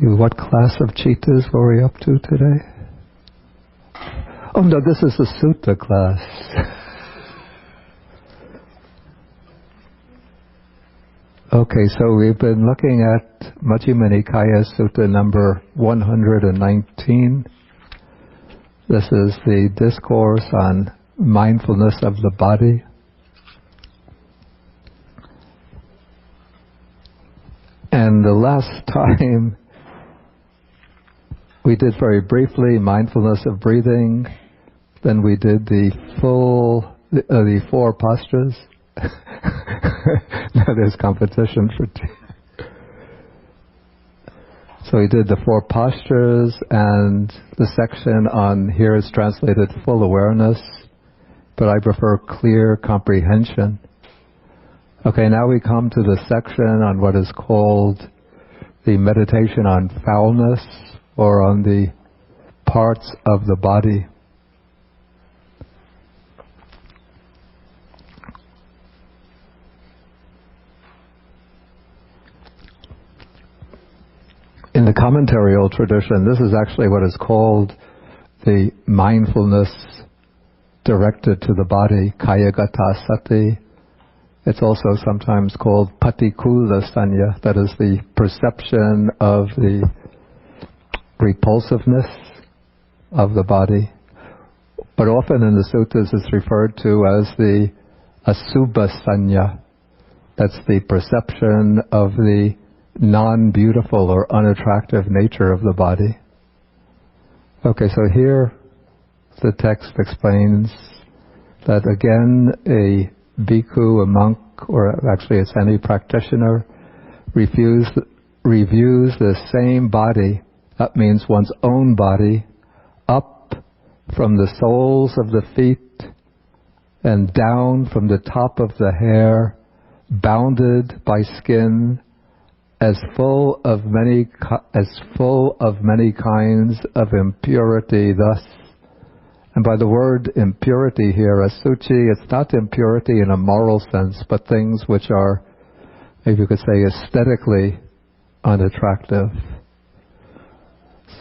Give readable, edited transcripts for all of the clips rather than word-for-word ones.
What class of cheetahs were we up to today? Oh no, this is the sutta class. Okay, so we've been looking at Majjhima Nikaya Sutta number 119. This is the discourse on mindfulness of the body. And the last time we did very briefly mindfulness of breathing, then we did the four postures. Now there's competition for So we did the four postures, and the section on here is translated full awareness, but I prefer clear comprehension. Okay, now we come to the section on what is called the meditation on foulness, or on the parts of the body. In the commentarial tradition, this is actually what is called the mindfulness directed to the body, Kāyagatāsati. It's also sometimes called patikula sanya, that is the perception of the repulsiveness of the body. But often in the suttas it's referred to as the asubha sanya. That's the perception of the non-beautiful or unattractive nature of the body. Okay, so here the text explains that again a bhikkhu, a monk, or actually it's any practitioner, reviews the same body, that means one's own body, up from the soles of the feet and down from the top of the hair, bounded by skin, as full of many kinds of impurity. Thus, and by the word impurity here, asuci, it's not impurity in a moral sense, but things which are, maybe you could say, aesthetically unattractive.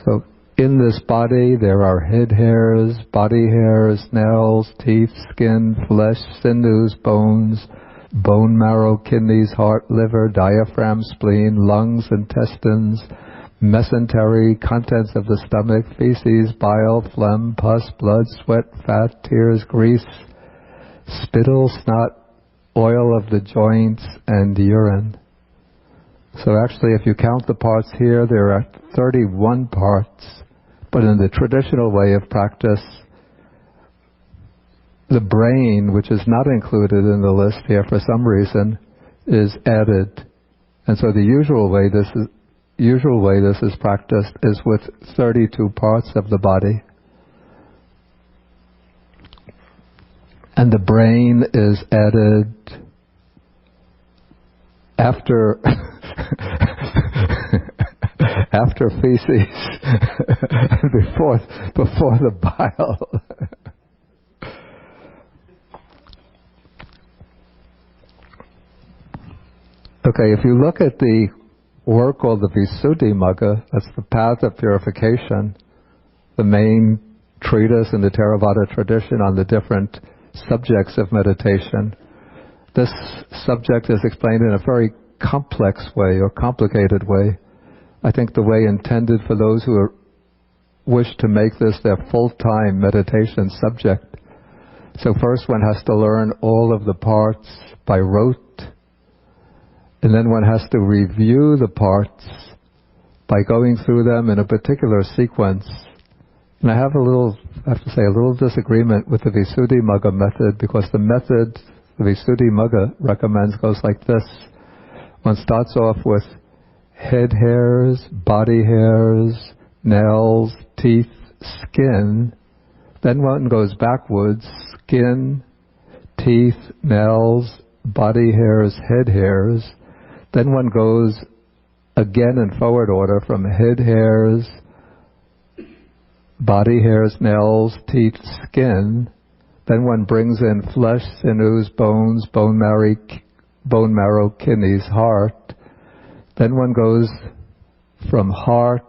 So in this body there are head hairs, body hairs, nails, teeth, skin, flesh, sinews, bones, bone marrow, kidneys, heart, liver, diaphragm, spleen, lungs, intestines, mesentery, contents of the stomach, feces, bile, phlegm, pus, blood, sweat, fat, tears, grease, spittle, snot, oil of the joints, and urine. So actually, if you count the parts here, there are 31 parts, but in the traditional way of practice, the brain, which is not included in the list here for some reason, is added. And so the usual way this is practiced is with 32 parts of the body. And the brain is added after after feces before the bile. Okay, if you look at the work called the Visuddhimagga, that's the path of purification, the main treatise in the Theravada tradition on the different subjects of meditation. This subject is explained in a very complex way or complicated way. I think the way intended for those who wish to make this their full-time meditation subject. So first one has to learn all of the parts by rote, and then one has to review the parts by going through them in a particular sequence. And I have a little disagreement with the Visuddhimagga method, because the method the Visuddhimagga recommends goes like this. One starts off with head hairs, body hairs, nails, teeth, skin. Then one goes backwards, skin, teeth, nails, body hairs, head hairs. Then one goes again in forward order from head hairs, body hairs, nails, teeth, skin. Then one brings in flesh, sinews, bones, bone marrow, kidneys, heart. Then one goes from heart,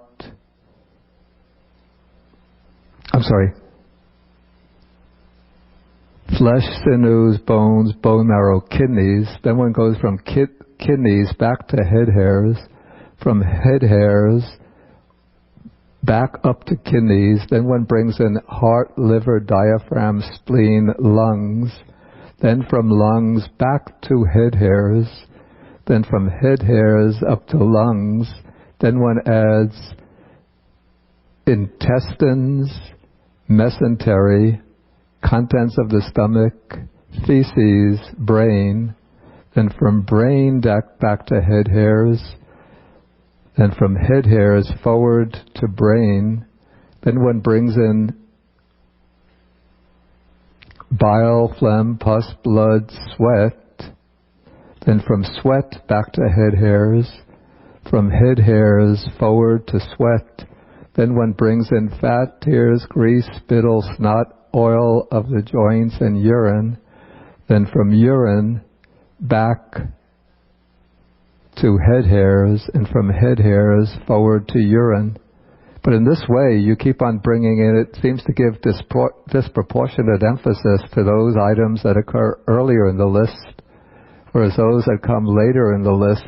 flesh, sinews, bones, bone marrow, kidneys. Then one goes from kidneys back to head hairs, from head hairs back up to kidneys. Then one brings in heart, liver, diaphragm, spleen, lungs. Then from lungs back to head hairs. Then from head hairs up to lungs. Then one adds intestines, mesentery, contents of the stomach, feces, brain. Then from brain back to head hairs. Then from head hairs forward to brain. Then one brings in bile, phlegm, pus, blood, sweat. Then from sweat back to head hairs. From head hairs forward to sweat. Then one brings in fat, tears, grease, spittle, snot, oil of the joints, and urine. Then from urine back to head hairs, and from head hairs forward to urine. But in this way, you keep on bringing in, it seems to give disproportionate emphasis to those items that occur earlier in the list, whereas those that come later in the list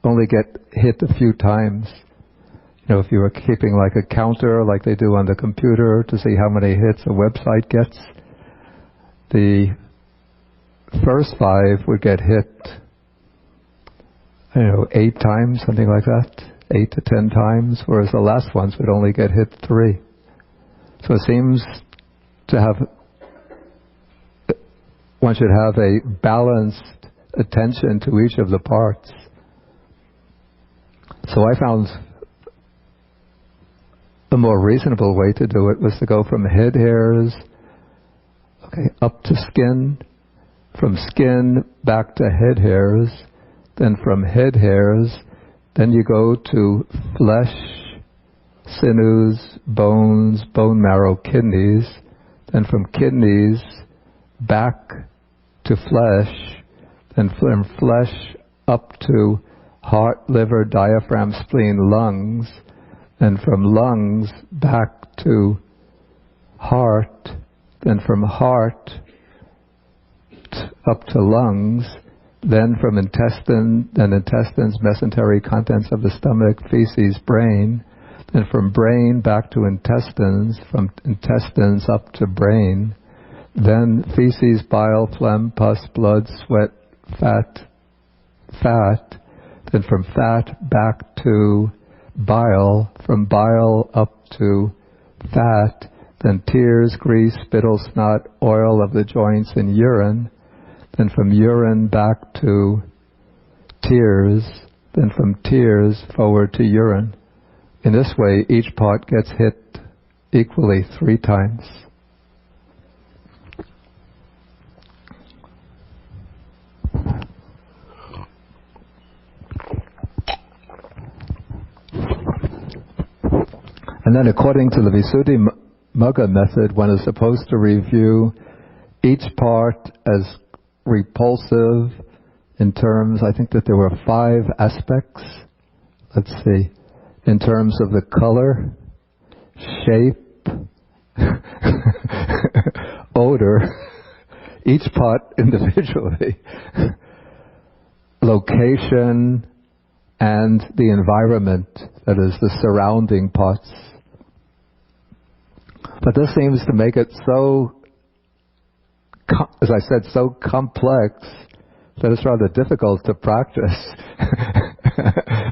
only get hit a few times. You know, if you were keeping like a counter like they do on the computer to see how many hits a website gets, the first 5 would get hit 8 times, something like that, 8 to 10 times, whereas the last ones would only get hit 3. So it seems to have, one should have a balanced attention to each of the parts. So I found the more reasonable way to do it was to go from head hairs, up to skin, from skin back to head hairs, then from head hairs, then you go to flesh, sinews, bones, bone marrow, kidneys, then from kidneys back to flesh, then from flesh up to heart, liver, diaphragm, spleen, lungs, then from lungs back to heart, then from heart up to lungs, then from intestines, mesentery, contents of the stomach, feces, brain, then from brain back to intestines, from intestines up to brain, then feces, bile, phlegm, pus, blood, sweat, fat, then from fat back to bile, from bile up to fat, then tears, grease, spittle, snot, oil of the joints, and urine, then from urine back to tears, then from tears forward to urine. In this way, each part gets hit equally 3 times. And then according to the Visuddhimagga method, one is supposed to review each part as repulsive in terms, I think that there were 5 aspects. Let's see. In terms of the color, shape, odor, each part individually, location, and the environment, that is, the surrounding parts. But this seems to make it so, as I said, so complex that it's rather difficult to practice.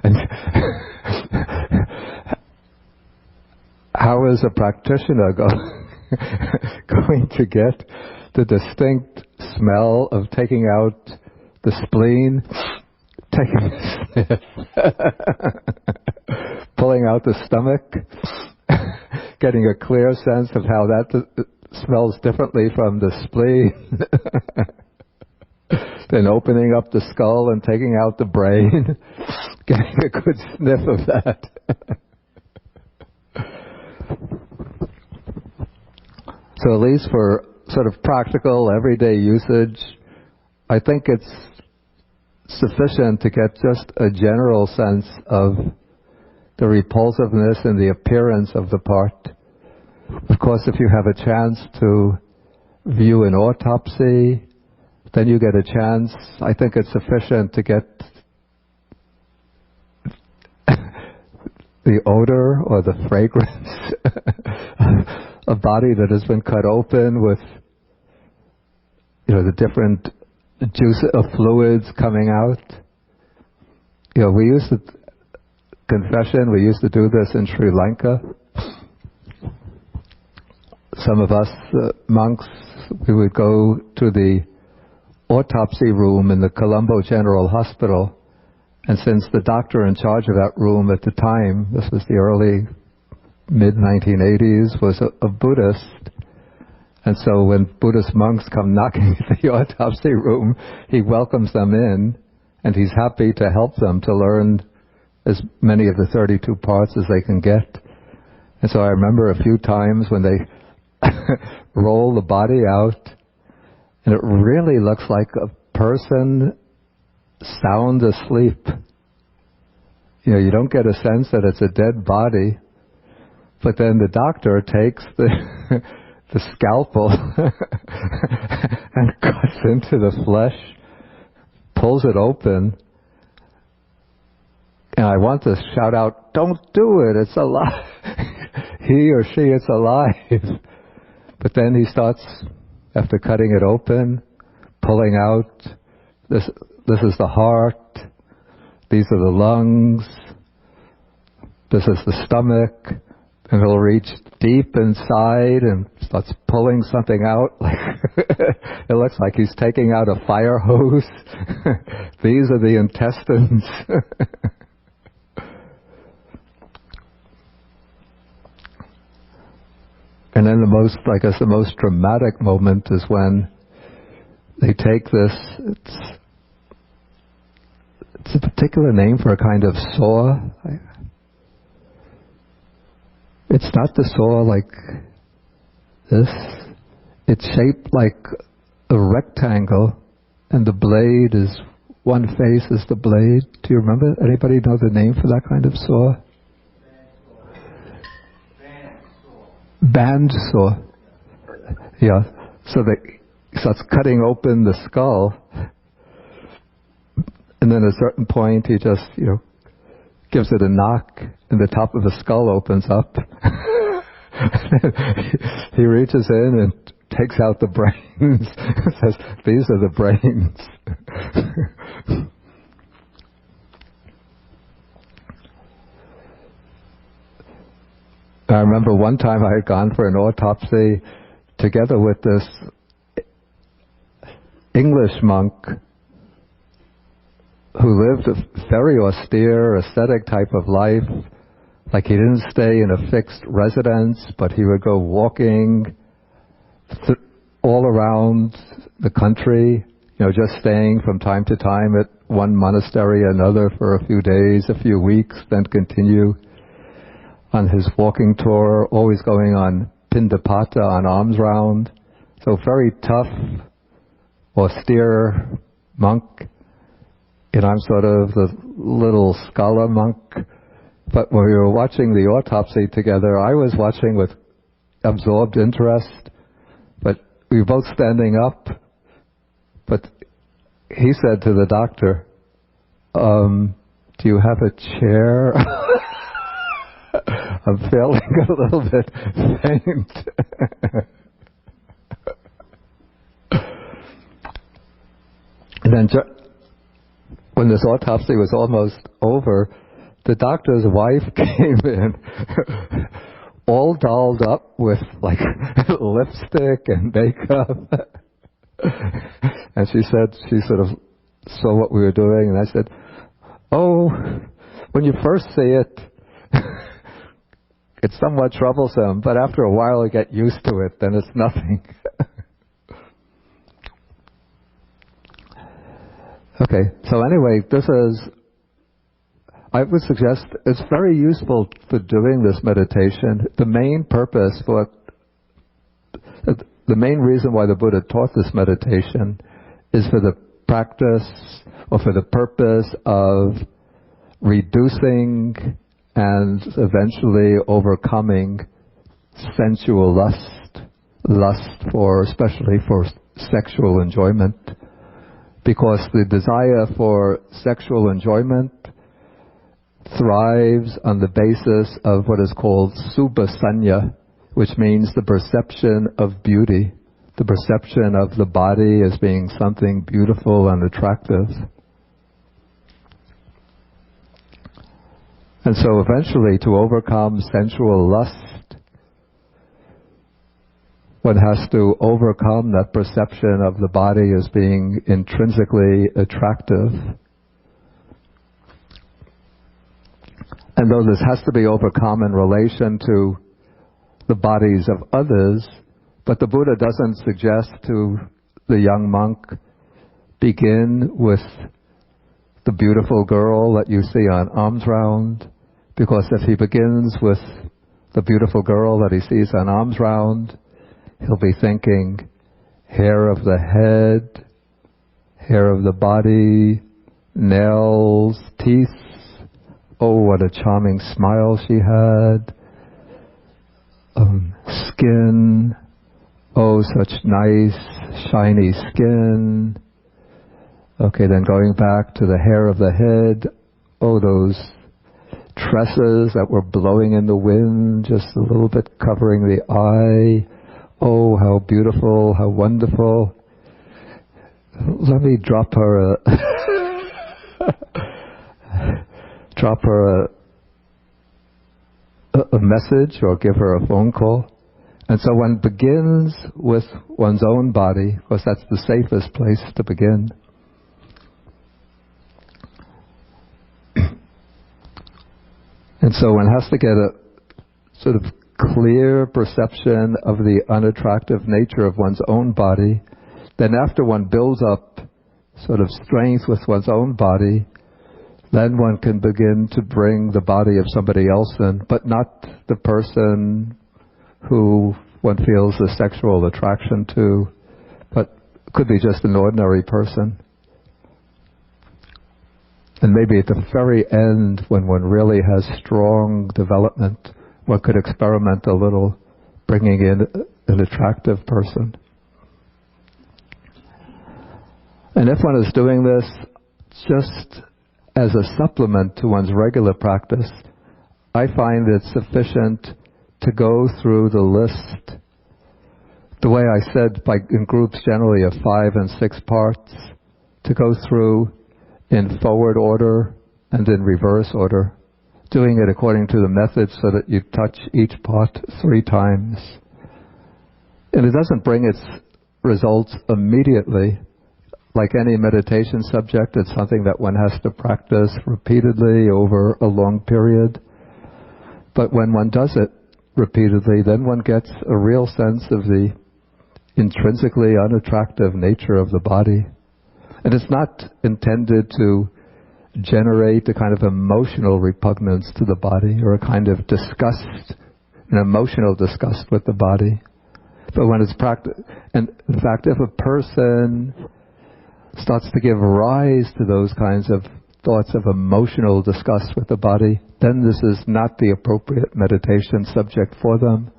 And how is a practitioner going to get the distinct smell of taking out the spleen, taking a sniff, pulling out the stomach, getting a clear sense of how that smells differently from the spleen, then opening up the skull and taking out the brain, getting a good sniff of that. So at least for sort of practical, everyday usage, I think it's sufficient to get just a general sense of the repulsiveness in the appearance of the part. Of course, if you have a chance to view an autopsy, then you get a chance. I think it's sufficient to get the odor or the fragrance a body that has been cut open with, the different juice of fluids coming out. We used to we used to do this in Sri Lanka. Some of us monks, we would go to the autopsy room in the Colombo General Hospital, and since the doctor in charge of that room at the time, this was the early mid-1980s, was a Buddhist, and so when Buddhist monks come knocking at the autopsy room, he welcomes them in, and he's happy to help them to learn as many of the 32 parts as they can get. And so I remember a few times when they roll the body out, and it really looks like a person sound asleep. You don't get a sense that it's a dead body, but then the doctor takes the scalpel and cuts into the flesh, pulls it open, and I want to shout out, "Don't do it, it's alive." He or she, it's alive. But then he starts, after cutting it open, pulling out, this is the heart, these are the lungs, this is the stomach, and he'll reach deep inside and starts pulling something out. It looks like he's taking out a fire hose. These are the intestines. And then the most dramatic moment is when they take this, it's a particular name for a kind of saw. It's not the saw like this. It's shaped like a rectangle, and the blade is, one face is the blade. Do you remember? Anybody know the name for that kind of saw? Band saw. Yeah. So it's cutting open the skull, and then at a certain point he just, gives it a knock, and the top of the skull opens up. He reaches in and takes out the brains. Says, "These are the brains." I remember one time I had gone for an autopsy together with this English monk who lived a very austere, ascetic type of life. Like, he didn't stay in a fixed residence, but he would go walking all around the country, just staying from time to time at one monastery or another for a few days, a few weeks, then continue on his walking tour, always going on Pindapata, on alms round. So very tough, austere monk. And I'm sort of the little scholar monk. But when we were watching the autopsy together, I was watching with absorbed interest. But we were both standing up. But he said to the doctor, "Do you have a chair?" I'm feeling a little bit faint. And then when this autopsy was almost over, the doctor's wife came in, all dolled up with lipstick and makeup. And she said, she sort of saw what we were doing, and I said, "Oh, when you first see it, it's somewhat troublesome, but after a while you get used to it, then it's nothing." Okay, so anyway, I would suggest it's very useful for doing this meditation. The main reason why the Buddha taught this meditation is for the practice, or for the purpose of reducing and eventually overcoming sensual lust for, especially for sexual enjoyment, because the desire for sexual enjoyment thrives on the basis of what is called subhasanya, which means the perception of beauty, the perception of the body as being something beautiful and attractive. And so eventually, to overcome sensual lust, one has to overcome that perception of the body as being intrinsically attractive. And though this has to be overcome in relation to the bodies of others, but the Buddha doesn't suggest to the young monk, begin with the beautiful girl that you see on alms round, because if he begins with the beautiful girl that he sees on alms round, he'll be thinking hair of the head, hair of the body, nails, teeth. Oh, what a charming smile she had. Skin. Oh, such nice, shiny skin. Okay, then going back to the hair of the head. Oh, those tresses that were blowing in the wind, just a little bit covering the eye. Oh, how beautiful, how wonderful. Let me drop her a message or give her a phone call. And so one begins with one's own body, because that's the safest place to begin. And so one has to get a sort of clear perception of the unattractive nature of one's own body. Then after one builds up sort of strength with one's own body, then one can begin to bring the body of somebody else in, but not the person who one feels a sexual attraction to, but could be just an ordinary person. And maybe at the very end, when one really has strong development, one could experiment a little, bringing in an attractive person. And if one is doing this just as a supplement to one's regular practice, I find it sufficient to go through the list, the way I said, in groups generally of 5 and 6 parts, to go through in forward order and in reverse order, doing it according to the method so that you touch each part 3 times. And it doesn't bring its results immediately. Like any meditation subject, it's something that one has to practice repeatedly over a long period. But when one does it repeatedly, then one gets a real sense of the intrinsically unattractive nature of the body. And it's not intended to generate a kind of emotional repugnance to the body or a kind of disgust, an emotional disgust with the body. But when it's practiced, and in fact, if a person starts to give rise to those kinds of thoughts of emotional disgust with the body, then this is not the appropriate meditation subject for them,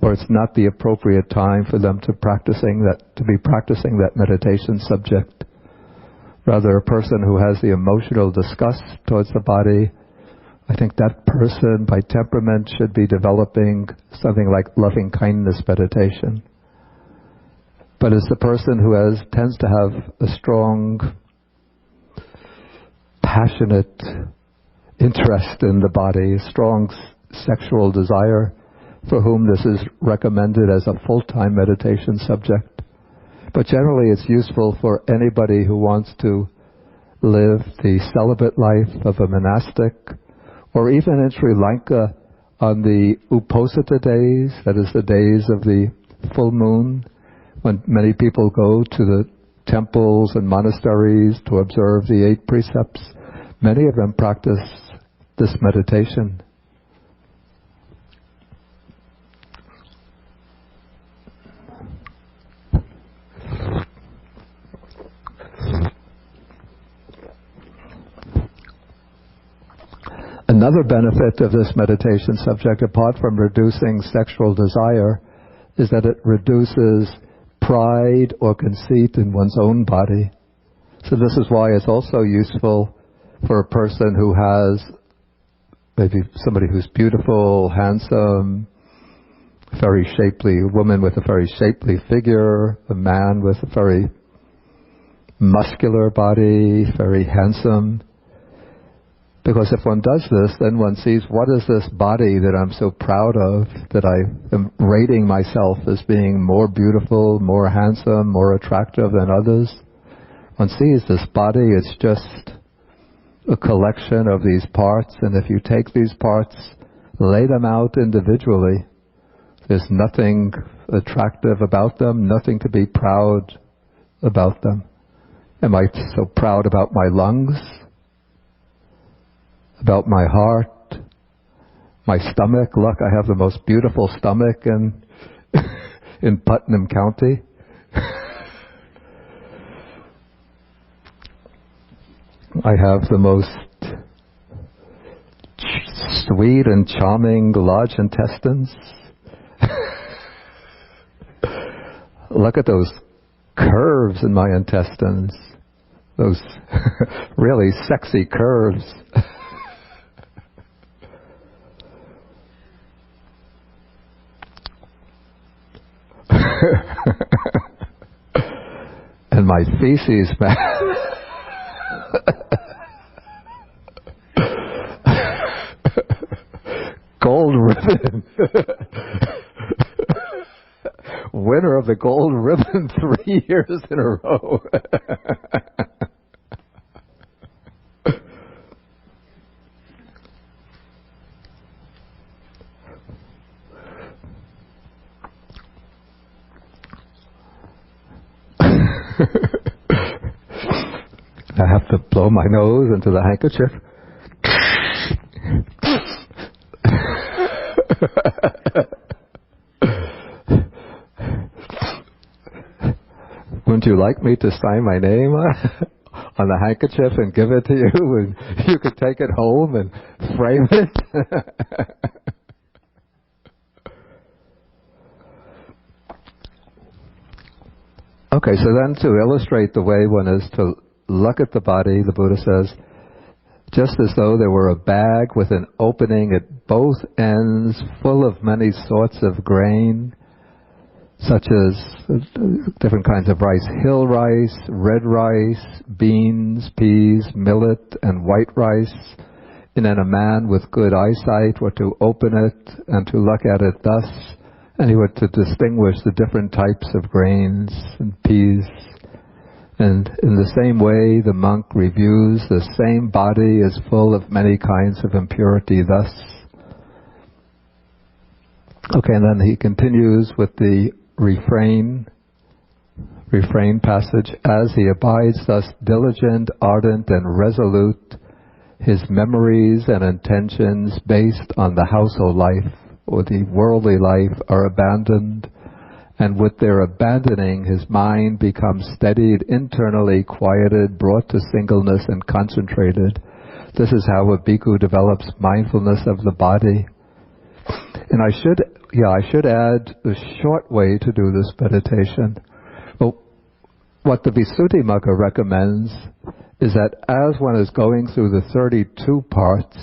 or it's not the appropriate time for them to be practicing that meditation subject. Rather, a person who has the emotional disgust towards the body, I think that person by temperament should be developing something like loving kindness meditation. But it's the person who tends to have a strong, passionate interest in the body, a strong sexual desire, for whom this is recommended as a full-time meditation subject. But generally it's useful for anybody who wants to live the celibate life of a monastic, or even in Sri Lanka on the Uposita days, that is the days of the full moon, when many people go to the temples and monasteries to observe the 8 precepts. Many of them practice this meditation. Another benefit of this meditation subject, apart from reducing sexual desire, is that it reduces pride or conceit in one's own body. So this is why it's also useful for a person who has maybe somebody who's beautiful, handsome, very shapely, a woman with a very shapely figure, a man with a very muscular body, very handsome. Because if one does this, then one sees, what is this body that I'm so proud of, that I am rating myself as being more beautiful, more handsome, more attractive than others? One sees this body, it's just a collection of these parts, and if you take these parts, lay them out individually, there's nothing attractive about them, nothing to be proud about them. Am I so proud about my lungs? About my heart? My stomach? Look, I have the most beautiful stomach in Putnam County. I have the most sweet and charming large intestines. Look at those curves in my intestines. Those really sexy curves. And my feces, man. Gold ribbon. Winner of the gold ribbon 3 years in a row. I have to blow my nose into the handkerchief. Wouldn't you like me to sign my name on the handkerchief and give it to you, and you could take it home and frame it? Okay, so then to illustrate the way one is to look at the body, the Buddha says, just as though there were a bag with an opening at both ends full of many sorts of grain, such as different kinds of rice, hill rice, red rice, beans, peas, millet, and white rice, and then a man with good eyesight were to open it and to look at it thus, and he were to distinguish the different types of grains and peas. And in the same way, the monk reviews the same body is full of many kinds of impurity thus. Okay, and then he continues with the refrain passage. As he abides thus diligent, ardent, and resolute, his memories and intentions based on the household life or the worldly life are abandoned, and with their abandoning, his mind becomes steadied, internally quieted, brought to singleness, and concentrated. This is how a bhikkhu develops mindfulness of the body. And I should add a short way to do this meditation. Well, what the Visuddhimagga recommends is that as one is going through the 32 parts,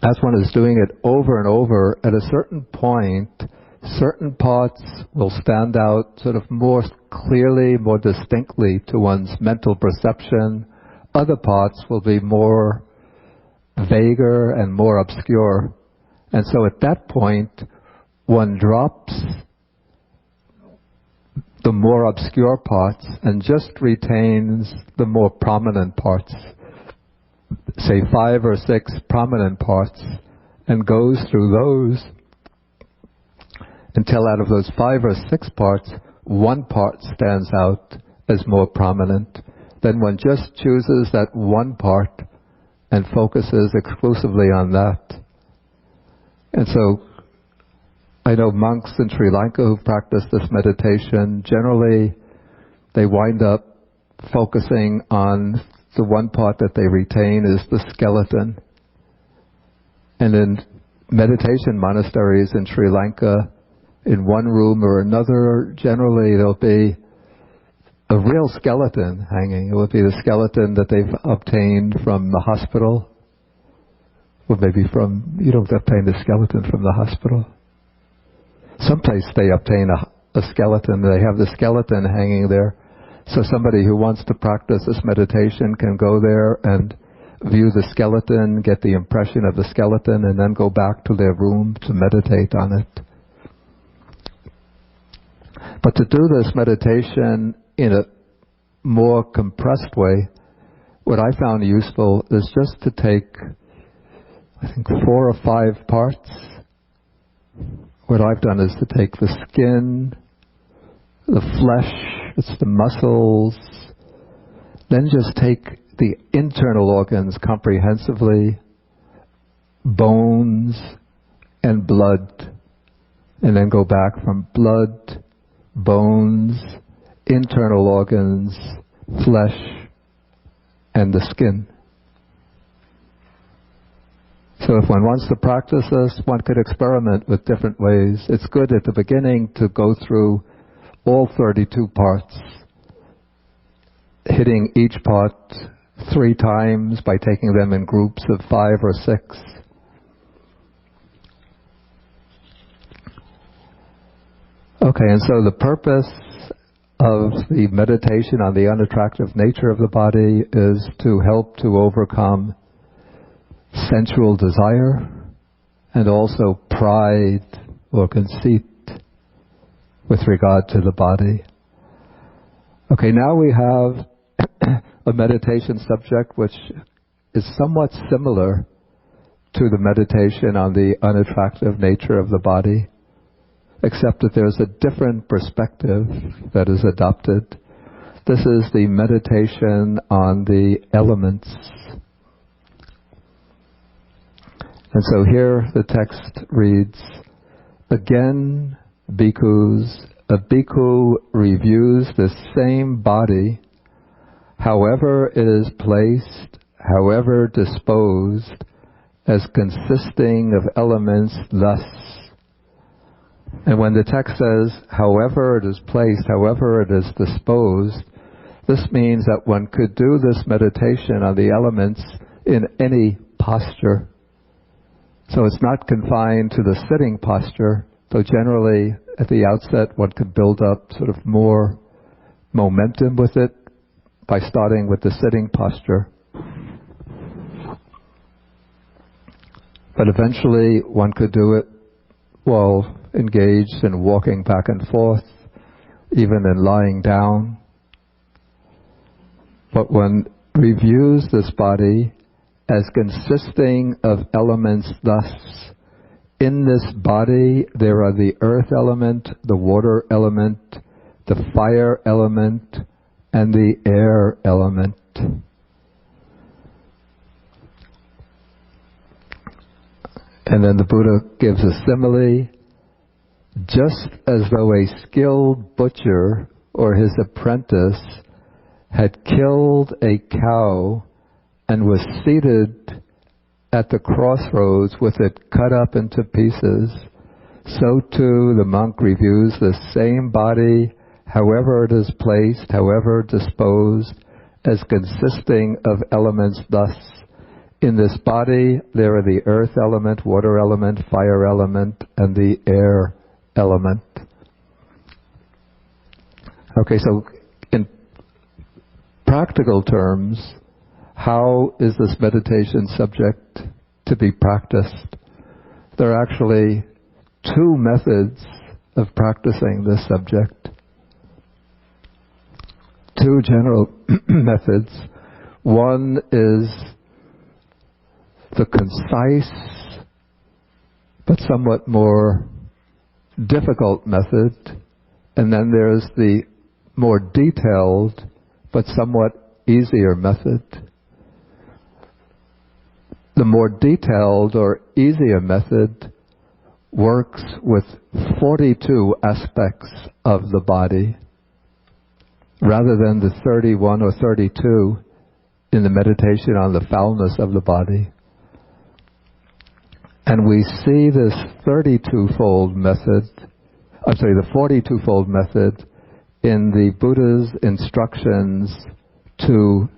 as one is doing it over and over, at a certain point, certain parts will stand out sort of more clearly, more distinctly to one's mental perception. Other parts will be more vaguer and more obscure. And so at that point, one drops the more obscure parts and just retains the more prominent parts. Say 5 or 6 prominent parts, and goes through those until out of those 5 or 6 parts, one part stands out as more prominent. Then one just chooses that one part and focuses exclusively on that. And so, I know monks in Sri Lanka who practice this meditation, generally they wind up focusing on the one part that they retain is the skeleton. And in meditation monasteries in Sri Lanka, in one room or another, generally there'll be a real skeleton hanging. It will be the skeleton that they've obtained from the hospital. Or maybe you don't obtain the skeleton from the hospital. Someplace they obtain a skeleton, they have the skeleton hanging there. So somebody who wants to practice this meditation can go there and view the skeleton, get the impression of the skeleton, and then go back to their room to meditate on it. But to do this meditation in a more compressed way, what I found useful is just to take, I think, 4 or 5 parts. What I've done is to take the skin, the flesh, it's the muscles, then just take the internal organs comprehensively, bones and blood, and then go back from blood, bones, internal organs, flesh, and the skin. So if one wants to practice this, one could experiment with different ways. It's good at the beginning to go through all 32 parts, hitting each part 3 times by taking them in groups of 5 or 6. Okay, and so the purpose of the meditation on the unattractive nature of the body is to help to overcome sensual desire and also pride or conceit with regard to the body. Okay, now we have a meditation subject which is somewhat similar to the meditation on the unattractive nature of the body, except that there's a different perspective that is adopted. This is the meditation on the elements. And so here the text reads, "Again, bhikkhus, a bhikkhu reviews the same body, however it is placed, however disposed, as consisting of elements thus." And when the text says, however it is placed, however it is disposed, this means that one could do this meditation on the elements in any posture. So it's not confined to the sitting posture, though generally at the outset one could build up sort of more momentum with it by starting with the sitting posture. But eventually one could do it while engaged in walking back and forth, even in lying down. But one reviews this body as consisting of elements thus. In this body there are the earth element, the water element, the fire element, and the air element. And then the Buddha gives a simile. Just as though a skilled butcher or his apprentice had killed a cow and was seated at the crossroads with it cut up into pieces, so too the monk reviews the same body, however it is placed, however disposed, as consisting of elements thus. In this body there are the earth element, water element, fire element, and the air element. Okay, so in practical terms, how is this meditation subject to be practiced? There are actually 2 methods of practicing this subject. 2 general methods. One is the concise but somewhat more difficult method, and then there's the more detailed but somewhat easier method. The more detailed or easier method works with 42 aspects of the body rather than the 31 or 32 in the meditation on the foulness of the body. And we see this the 42-fold method in the Buddha's instructions to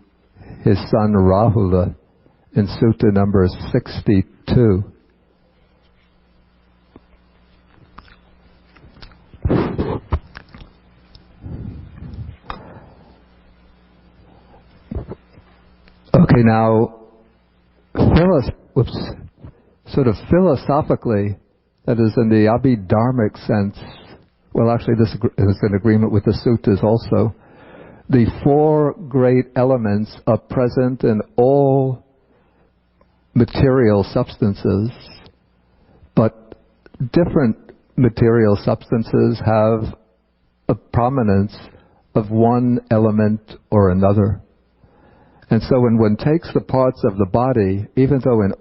his son Rahula in Sutta number 62. Okay, now, sort of philosophically, that is in the Abhidharmic sense, well actually this is in agreement with the suttas also, the four great elements are present in all material substances, but different material substances have a prominence of one element or another. And so when one takes the parts of the body, even though in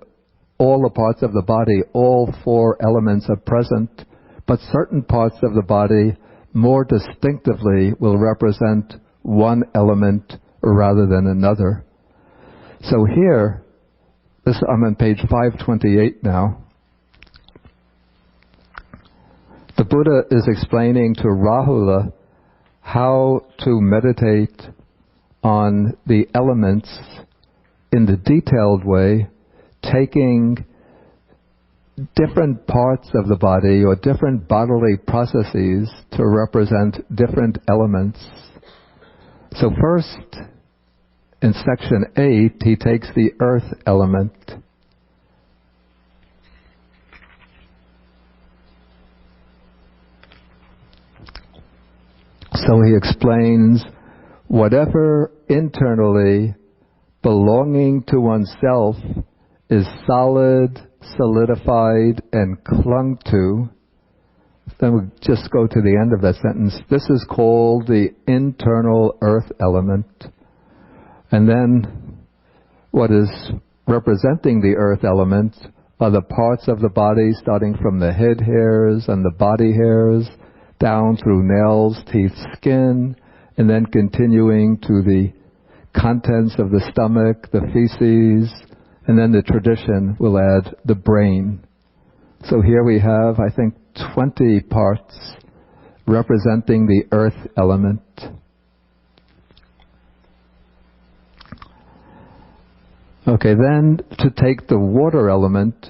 all the parts of the body, all four elements are present, but certain parts of the body more distinctively will represent one element rather than another. So here, I'm on page 528 now. The Buddha is explaining to Rahula how to meditate on the elements in the detailed way, taking different parts of the body or different bodily processes to represent different elements. So first, in section 8, he takes the earth element. So he explains whatever internally belonging to oneself is solid, solidified, and clung to. Then we just go to the end of that sentence. This is called the internal earth element. And then what is representing the earth element are the parts of the body starting from the head hairs and the body hairs down through nails, teeth, skin, and then continuing to the contents of the stomach, the feces, and then the tradition will add the brain. So here we have, I think, 20 parts representing the earth element. Okay, then to take the water element,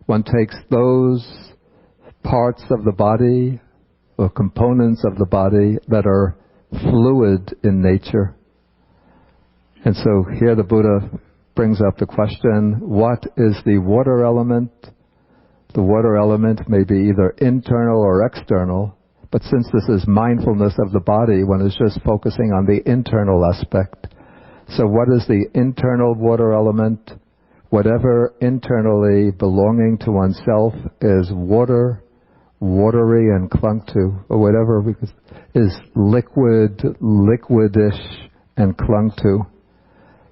one takes those parts of the body or components of the body that are fluid in nature. And so here the Buddha brings up the question, what is the water element? The water element may be either internal or external, but since this is mindfulness of the body, one is just focusing on the internal aspect. So what is the internal water element? Whatever internally belonging to oneself is water, watery and clung to, or whatever is liquid, liquidish and clung to.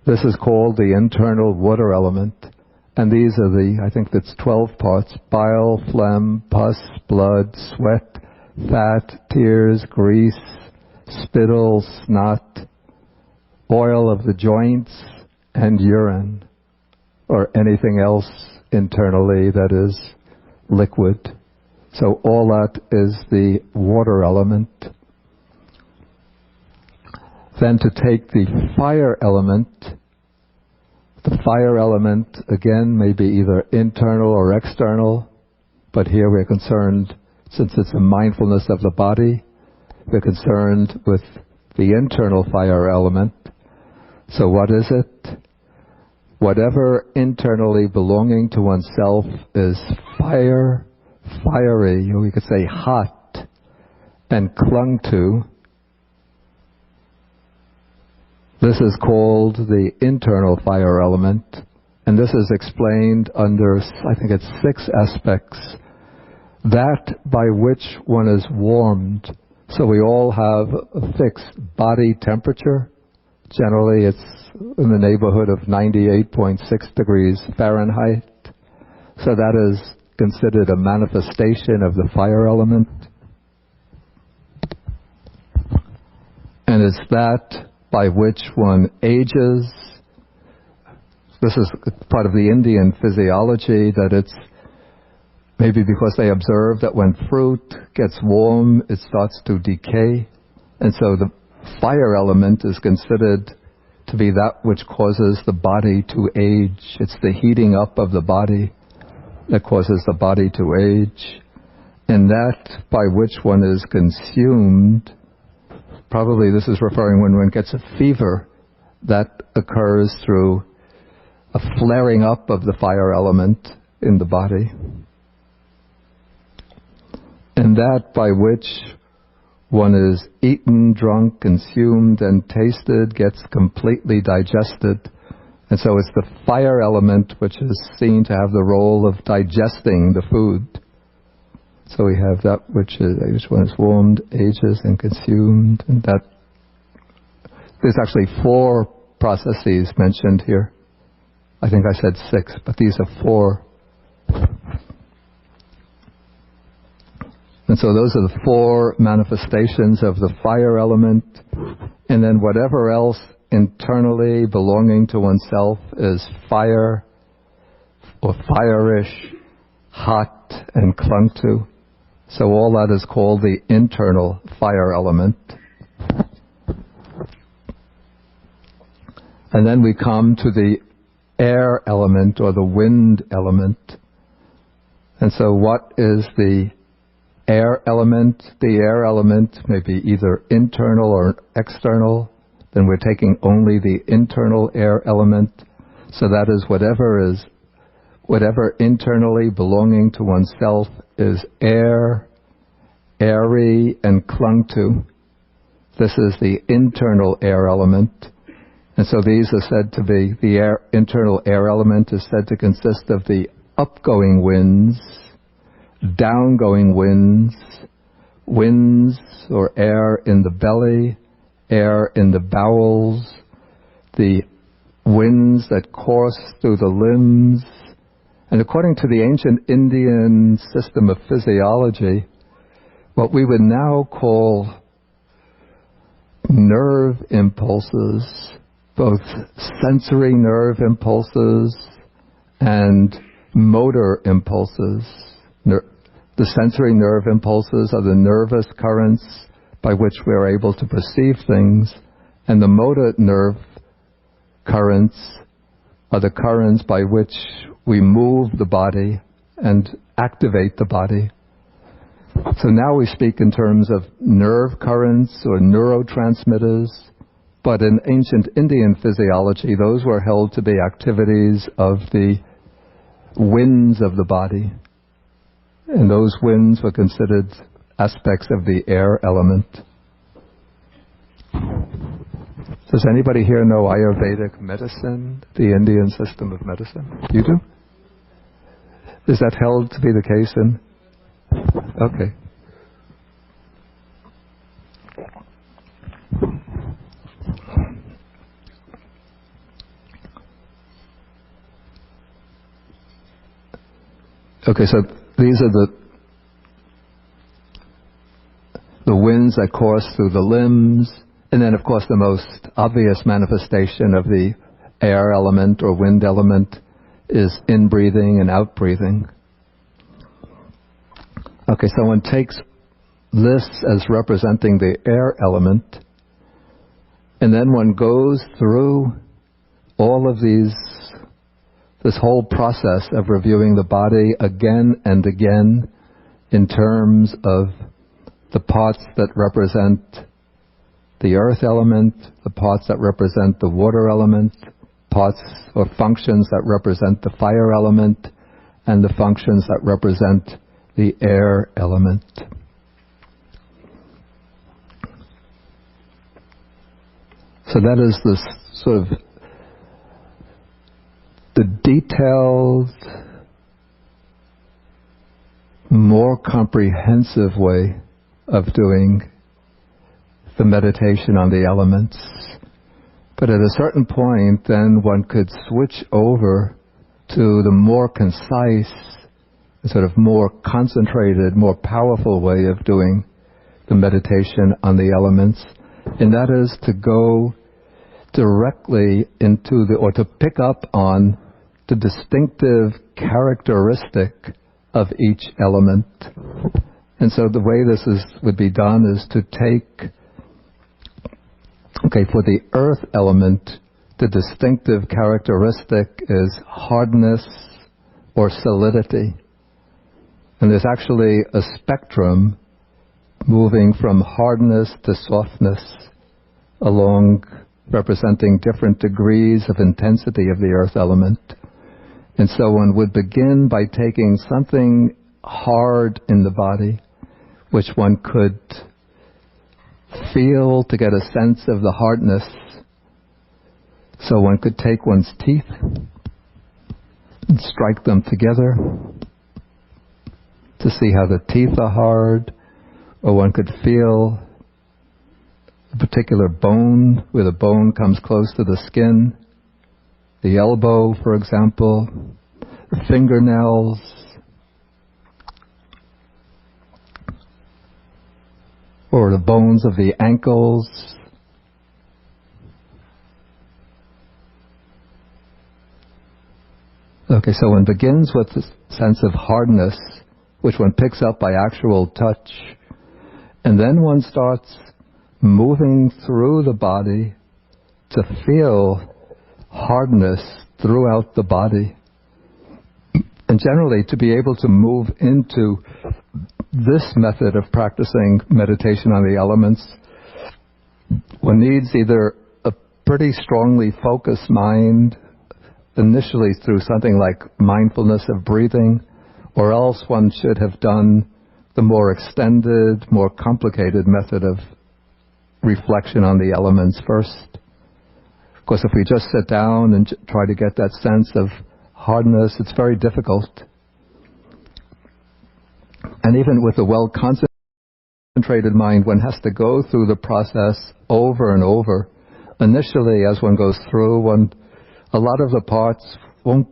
This is called the internal water element. And these are I think that's 12 parts: bile, phlegm, pus, blood, sweat, fat, tears, grease, spittle, snot, oil of the joints, and urine, or anything else internally that is liquid. So all that is the water element. Then to take the fire element, again, may be either internal or external, but here we're concerned, since it's a mindfulness of the body, we're concerned with the internal fire element. So what is it? Whatever internally belonging to oneself is fire, fiery, or we could say hot, and clung to. This is called the internal fire element, and this is explained under, I think it's 6 aspects. That by which one is warmed. So we all have a fixed body temperature. Generally it's in the neighborhood of 98.6 degrees Fahrenheit. So that is considered a manifestation of the fire element. And it's that by which one ages, this is part of the Indian physiology, that it's maybe because they observe that when fruit gets warm, it starts to decay. And so the fire element is considered to be that which causes the body to age. It's the heating up of the body that causes the body to age. And that by which one is consumed, probably this is referring when one gets a fever, that occurs through a flaring up of the fire element in the body. And that by which one is eaten, drunk, consumed, and tasted gets completely digested. And so it's the fire element which is seen to have the role of digesting the food. So we have that which one is warmed, ages, and consumed. And that there's actually 4 processes mentioned here. I think I said 6, but these are 4. And so those are the 4 manifestations of the fire element. And then whatever else internally belonging to oneself is fire or fire-ish, hot, and clung to. So all that is called the internal fire element. And then we come to the air element or the wind element. And so what is the air element? The air element may be either internal or external. Then we're taking only the internal air element. So that is whatever internally belonging to oneself is air, airy, and clung to. This is the internal air element. And so these are said to be, the internal air element is said to consist of the upgoing winds, downgoing winds, winds or air in the belly, air in the bowels, the winds that course through the limbs. And according to the ancient Indian system of physiology, what we would now call nerve impulses, both sensory nerve impulses and motor impulses. The sensory nerve impulses are the nervous currents by which we are able to perceive things, and the motor nerve currents are the currents by which we move the body and activate the body. So now we speak in terms of nerve currents or neurotransmitters, but in ancient Indian physiology, those were held to be activities of the winds of the body. And those winds were considered aspects of the air element. Does anybody here know Ayurvedic medicine, the Indian system of medicine? You do? Is that held to be the case in? Okay. Okay, so these are the winds that course through the limbs, and then of course the most obvious manifestation of the air element or wind element is in-breathing and out-breathing. Okay, so one takes this as representing the air element, and then one goes through all of this whole process of reviewing the body again and again in terms of the parts that represent the earth element, the parts that represent the water element, parts or functions that represent the fire element, and the functions that represent the air element. So that is this sort of the detailed, more comprehensive way of doing the meditation on the elements. But at a certain point, then one could switch over to the more concise, sort of more concentrated, more powerful way of doing the meditation on the elements. And that is to go directly into or to pick up on the distinctive characteristic of each element. And so the way this would be done is to take, for the earth element, the distinctive characteristic is hardness or solidity. And there's actually a spectrum moving from hardness to softness along, representing different degrees of intensity of the earth element. And so one would begin by taking something hard in the body, which one could feel to get a sense of the hardness. So one could take one's teeth and strike them together to see how the teeth are hard, or one could feel a particular bone, where the bone comes close to the skin, the elbow, for example, the fingernails, or the bones of the ankles. So one begins with the sense of hardness, which one picks up by actual touch, and then one starts moving through the body to feel hardness throughout the body. And generally, to be able to move into this method of practicing meditation on the elements, one needs either a pretty strongly focused mind, initially through something like mindfulness of breathing, or else one should have done the more extended, more complicated method of reflection on the elements first. Of course, if we just sit down and try to get that sense of hardness, it's very difficult. And even with a well-concentrated mind, one has to go through the process over and over. Initially, as one goes through, a lot of the parts won't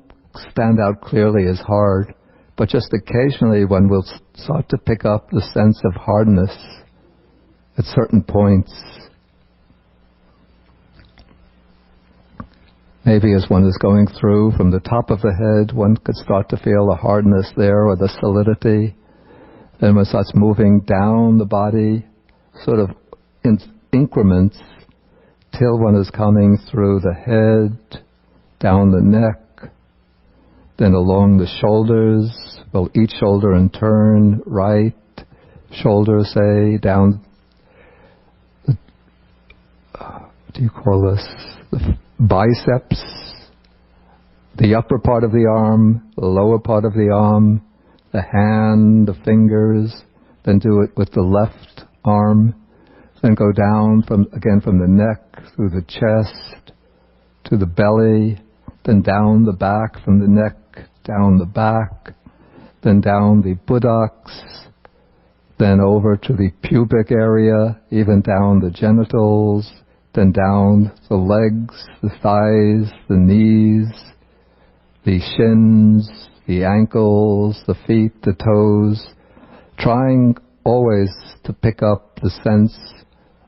stand out clearly as hard, but just occasionally one will start to pick up the sense of hardness at certain points. Maybe as one is going through from the top of the head, one could start to feel the hardness there or the solidity. Then one starts moving down the body, sort of in increments, till one is coming through the head, down the neck, then along the shoulders, each shoulder in turn, right shoulder, say, down, the biceps, the upper part of the arm, the lower part of the arm, the hand, the fingers, then do it with the left arm, then go down from the neck, through the chest, to the belly, then down the back, from the neck, down the back, then down the buttocks, then over to the pubic area, even down the genitals, then down the legs, the thighs, the knees, the shins, the ankles, the feet, the toes, trying always to pick up the sense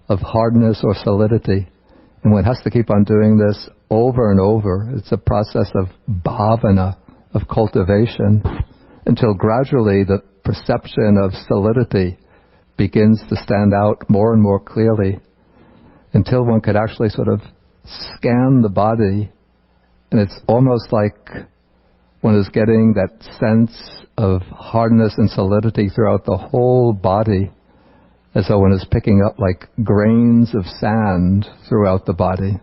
of hardness or solidity. And one has to keep on doing this over and over. It's a process of bhavana, of cultivation, until gradually the perception of solidity begins to stand out more and more clearly, until one could actually sort of scan the body, and it's almost like one is getting that sense of hardness and solidity throughout the whole body, as though one is picking up like grains of sand throughout the body.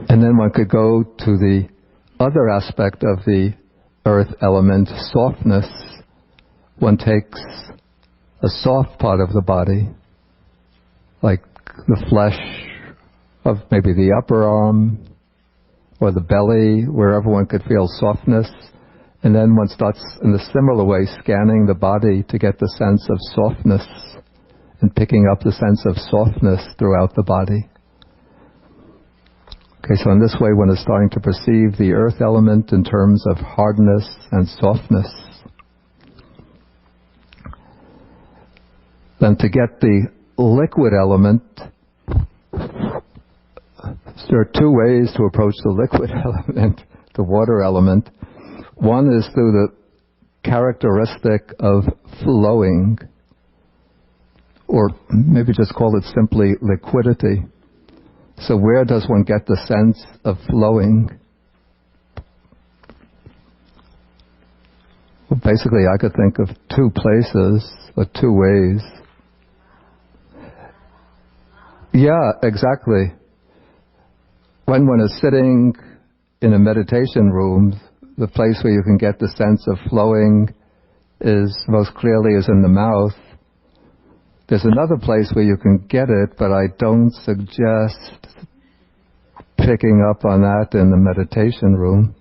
And then one could go to the other aspect of the earth element, softness. One takes a soft part of the body, like the flesh of maybe the upper arm or the belly, wherever one could feel softness, and then one starts in a similar way scanning the body to get the sense of softness and picking up the sense of softness throughout the body. So in this way one is starting to perceive the earth element in terms of hardness and softness. Then to get the liquid element, there are two ways to approach the liquid element, the water element. One is through the characteristic of flowing, or maybe just call it simply liquidity. So where does one get the sense of flowing? Well, basically, I could think of two places, or two ways. Yeah, exactly. When one is sitting in a meditation room, the place where you can get the sense of flowing is most clearly is in the mouth. There's another place where you can get it, but I don't suggest picking up on that in the meditation room.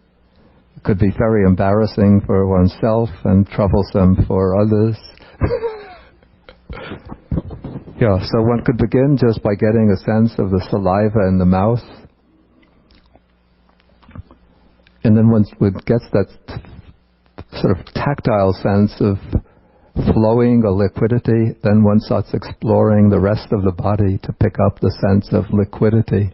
It could be very embarrassing for oneself and troublesome for others. Yeah, so one could begin just by getting a sense of the saliva in the mouth. And then once one gets that sort of tactile sense of flowing or liquidity, then one starts exploring the rest of the body to pick up the sense of liquidity.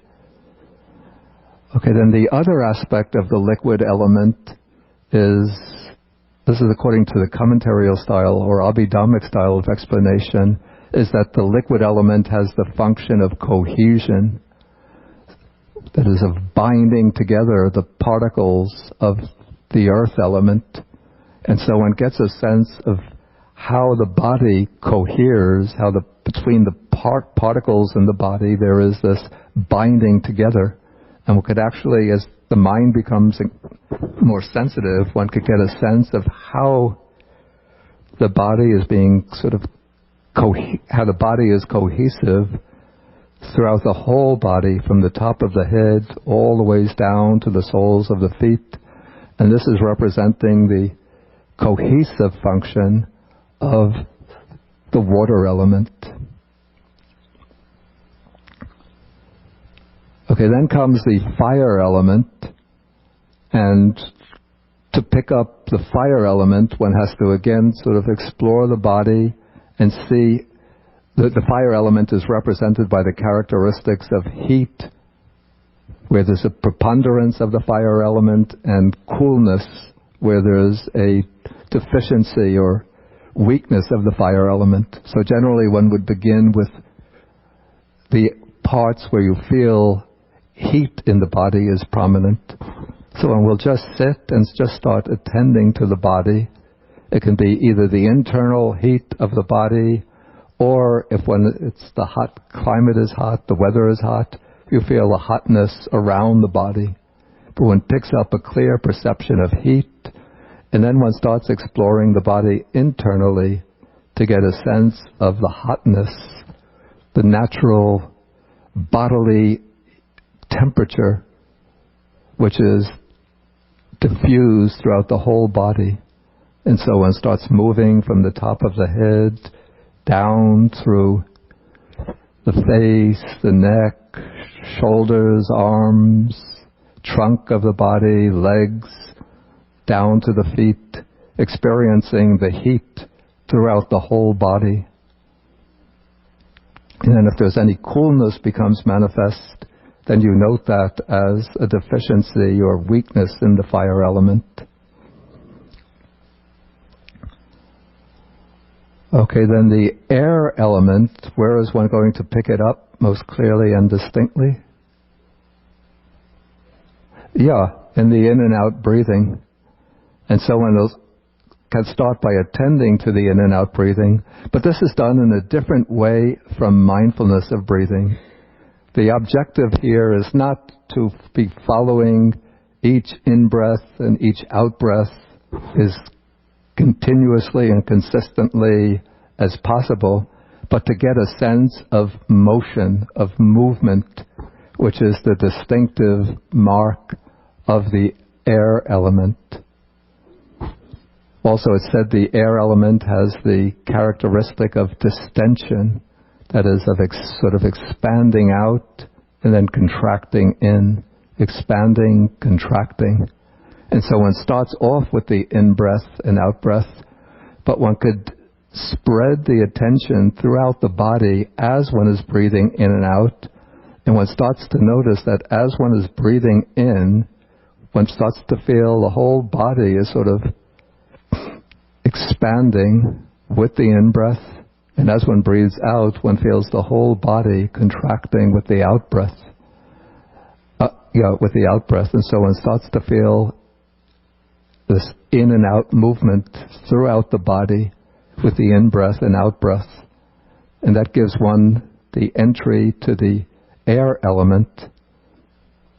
Okay, then the other aspect of the liquid element is, this is according to the commentarial style or Abhidhammic style of explanation, is that the liquid element has the function of cohesion, that is, of binding together the particles of the earth element. And so one gets a sense of how the body coheres, how between the particles in the body there is this binding together. And one could actually, as the mind becomes more sensitive, one could get a sense of how the body is being sort of, how the body is cohesive throughout the whole body, from the top of the head all the ways down to the soles of the feet. And this is representing the cohesive function of the water element. Okay, then comes the fire element, and to pick up the fire element, one has to again sort of explore the body and see that the fire element is represented by the characteristics of heat, where there's a preponderance of the fire element, and coolness, where there's a deficiency or weakness of the fire element. So generally one would begin with the parts where you feel heat in the body is prominent. So one will just sit and just start attending to the body. It can be either the internal heat of the body, or if it's the hot climate is hot, the weather is hot, you feel a hotness around the body. But one picks up a clear perception of heat, and then one starts exploring the body internally to get a sense of the hotness, the natural bodily temperature, which is diffused throughout the whole body. And so one starts moving from the top of the head down through the face, the neck, shoulders, arms, trunk of the body, legs, down to the feet, experiencing the heat throughout the whole body. And then if there's any coolness becomes manifest, then you note that as a deficiency or weakness in the fire element. Okay, then the air element, where is one going to pick it up most clearly and distinctly? Yeah, in the in and out breathing. And so one can start by attending to the in and out breathing, but this is done in a different way from mindfulness of breathing. The objective here is not to be following each in-breath and each out-breath as continuously and consistently as possible, but to get a sense of motion, of movement, which is the distinctive mark of the air element. Also, it said the air element has the characteristic of distension, that is, of sort of expanding out and then contracting in, expanding, contracting. And so one starts off with the in-breath and out-breath, but one could spread the attention throughout the body as one is breathing in and out, and one starts to notice that as one is breathing in, one starts to feel the whole body is sort of expanding with the in-breath, and as one breathes out, one feels the whole body contracting with the out-breath. With the out-breath, and so one starts to feel this in and out movement throughout the body with the in-breath and out-breath, and that gives one the entry to the air element,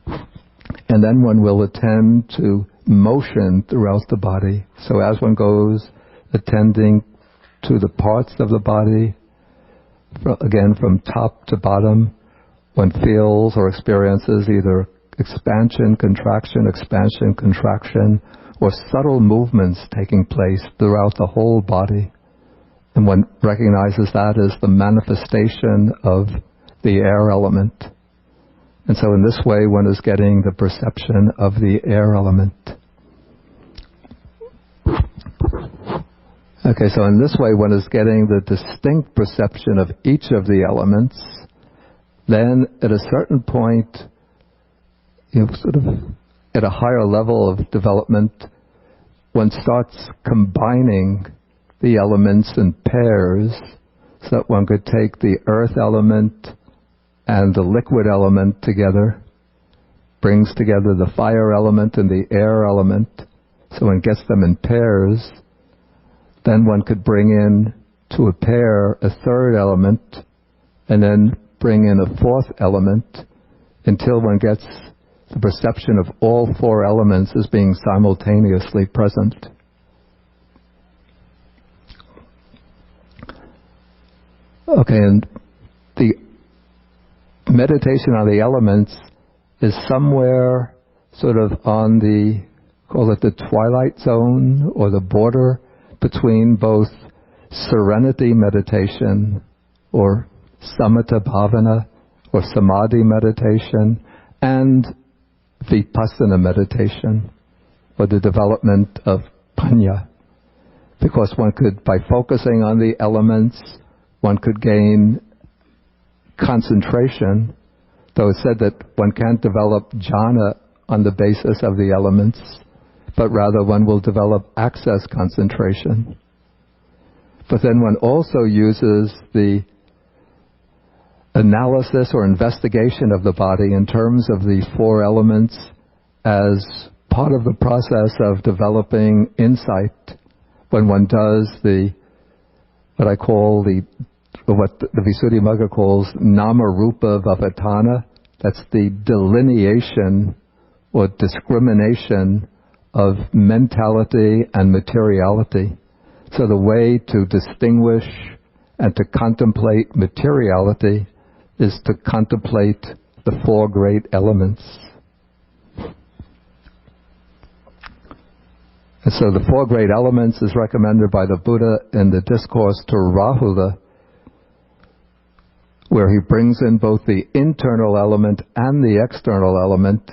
and then one will attend to motion throughout the body. So as one goes attending to the parts of the body, again from top to bottom, one feels or experiences either expansion, contraction, or subtle movements taking place throughout the whole body. And one recognizes that as the manifestation of the air element. And so in this way, one is getting the perception of the air element. Okay, so in this way, one is getting the distinct perception of each of the elements. Then, at a certain point, sort of at a higher level of development, one starts combining the elements in pairs, so that one could take the earth element and the liquid element together, brings together the fire element and the air element, so one gets them in pairs. Then one could bring in to a pair a third element, and then bring in a fourth element, until one gets the perception of all four elements as being simultaneously present. Okay, and the meditation on the elements is somewhere sort of on the, call it the twilight zone, or the border between both serenity meditation, or samatha bhavana, or samadhi meditation, and vipassana meditation, or the development of panya. Because one could, by focusing on the elements, one could gain concentration, though it's said that one can't develop jhana on the basis of the elements, but rather one will develop access concentration. But then one also uses the analysis or investigation of the body in terms of the four elements as part of the process of developing insight, when one does what the Visuddhimagga calls nama-rupa vavatana. That's the delineation or discrimination of mentality and materiality. So the way to distinguish and to contemplate materiality is to contemplate the four great elements. And so the four great elements is recommended by the Buddha in the discourse to Rahula, where he brings in both the internal element and the external element.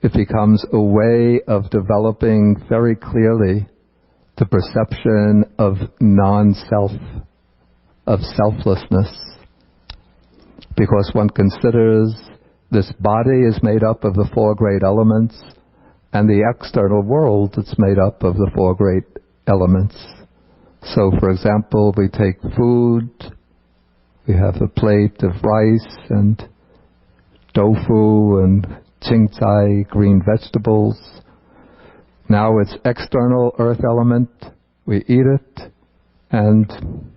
It becomes a way of developing very clearly the perception of non-self, of selflessness. Because one considers this body is made up of the four great elements, and the external world that's made up of the four great elements. So, for example, we take food, we have a plate of rice and tofu and chincai, green vegetables. Now it's external earth element, we eat it, and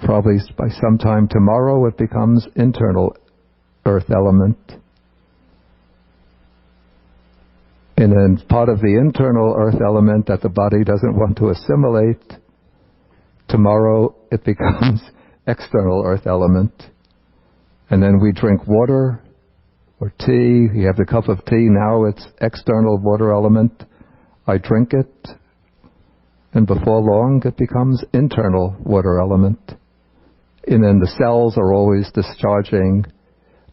probably by sometime tomorrow it becomes internal earth element. And then part of the internal earth element that the body doesn't want to assimilate, tomorrow it becomes external earth element. And then we drink water or tea. You have the cup of tea, now it's external water element. I drink it, and before long it becomes internal water element. And then the cells are always discharging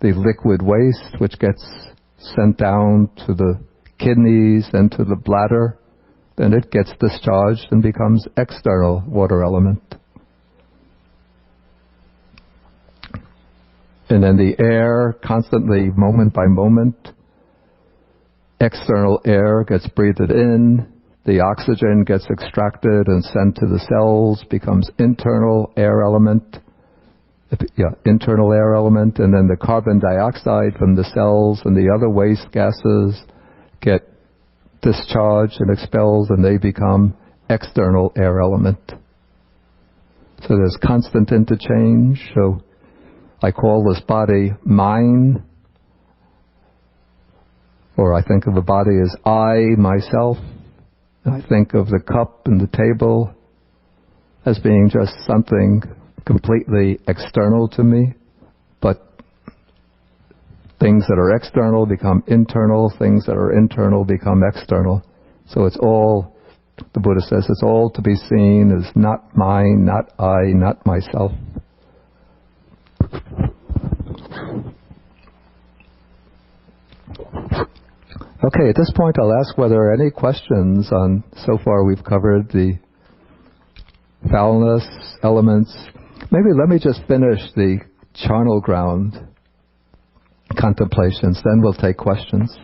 the liquid waste, which gets sent down to the kidneys and to the bladder, then it gets discharged and becomes external water element. And then the air, constantly, moment by moment, external air gets breathed in, the oxygen gets extracted and sent to the cells, becomes internal air element, internal air element, and then the carbon dioxide from the cells and the other waste gases get discharged and expelled, and they become external air element. So there's constant interchange. So I call this body mine, or I think of the body as I, myself. I think of the cup and the table as being just something completely external to me, but things that are external become internal, things that are internal become external. So it's all, the Buddha says, it's all to be seen as not mine, not I, not myself. Okay, at this point I'll ask whether there are any questions on, so far we've covered the foulness elements. Maybe let me just finish the charnel ground contemplations, then we'll take questions.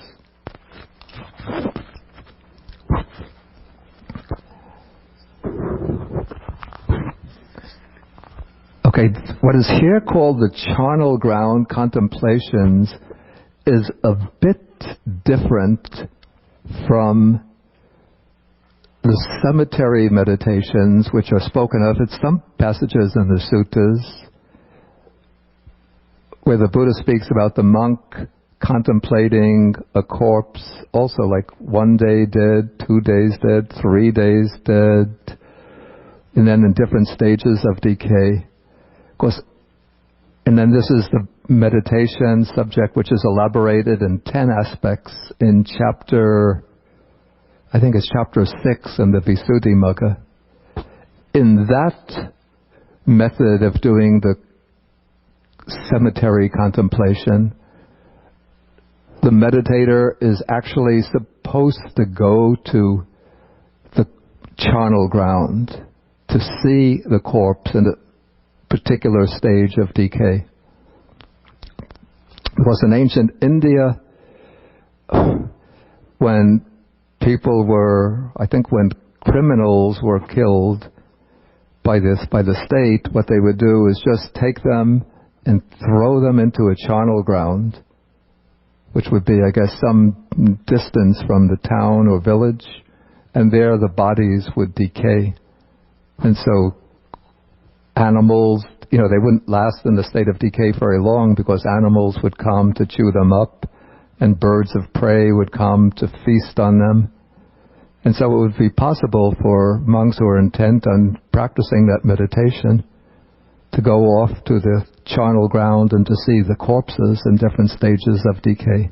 Okay, what is here called the charnel ground contemplations is a bit different from the cemetery meditations which are spoken of in some passages in the suttas, where the Buddha speaks about the monk contemplating a corpse, also like 1 day dead, 2 days dead, 3 days dead, and then in different stages of decay. Of course, and then this is the meditation subject which is elaborated in 10 aspects in chapter, I think it's chapter 6 in the Visuddhimagga. In that method of doing the cemetery contemplation, the meditator is actually supposed to go to the charnel ground to see the corpse in a particular stage of decay. Because in ancient India, when people were, I think when criminals were killed by the state, what they would do is just take them and throw them into a charnel ground, which would be, I guess, some distance from the town or village, and there the bodies would decay. And so animals, they wouldn't last in the state of decay very long, because animals would come to chew them up, and birds of prey would come to feast on them. And so it would be possible for monks who are intent on practicing that meditation to go off to the charnel ground and to see the corpses in different stages of decay.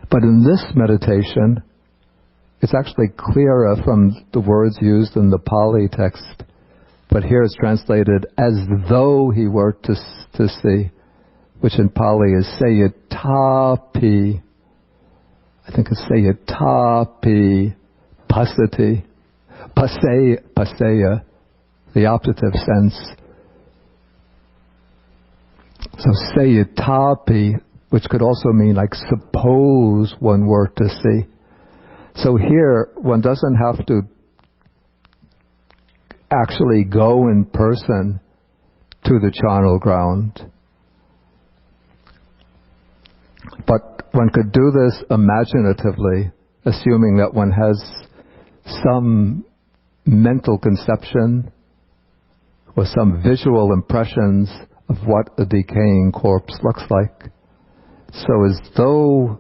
But in this meditation, it's actually clearer from the words used in the Pali text, but here it's translated as though he were to see, which in Pali is sayatapi. I think it's sayatapi pasati, pasaya, the optative sense. So sayatapi, which could also mean like suppose one were to see. So here one doesn't have to actually go in person to the charnel ground, but one could do this imaginatively, assuming that one has some mental conception or some visual impressions of what a decaying corpse looks like. So as though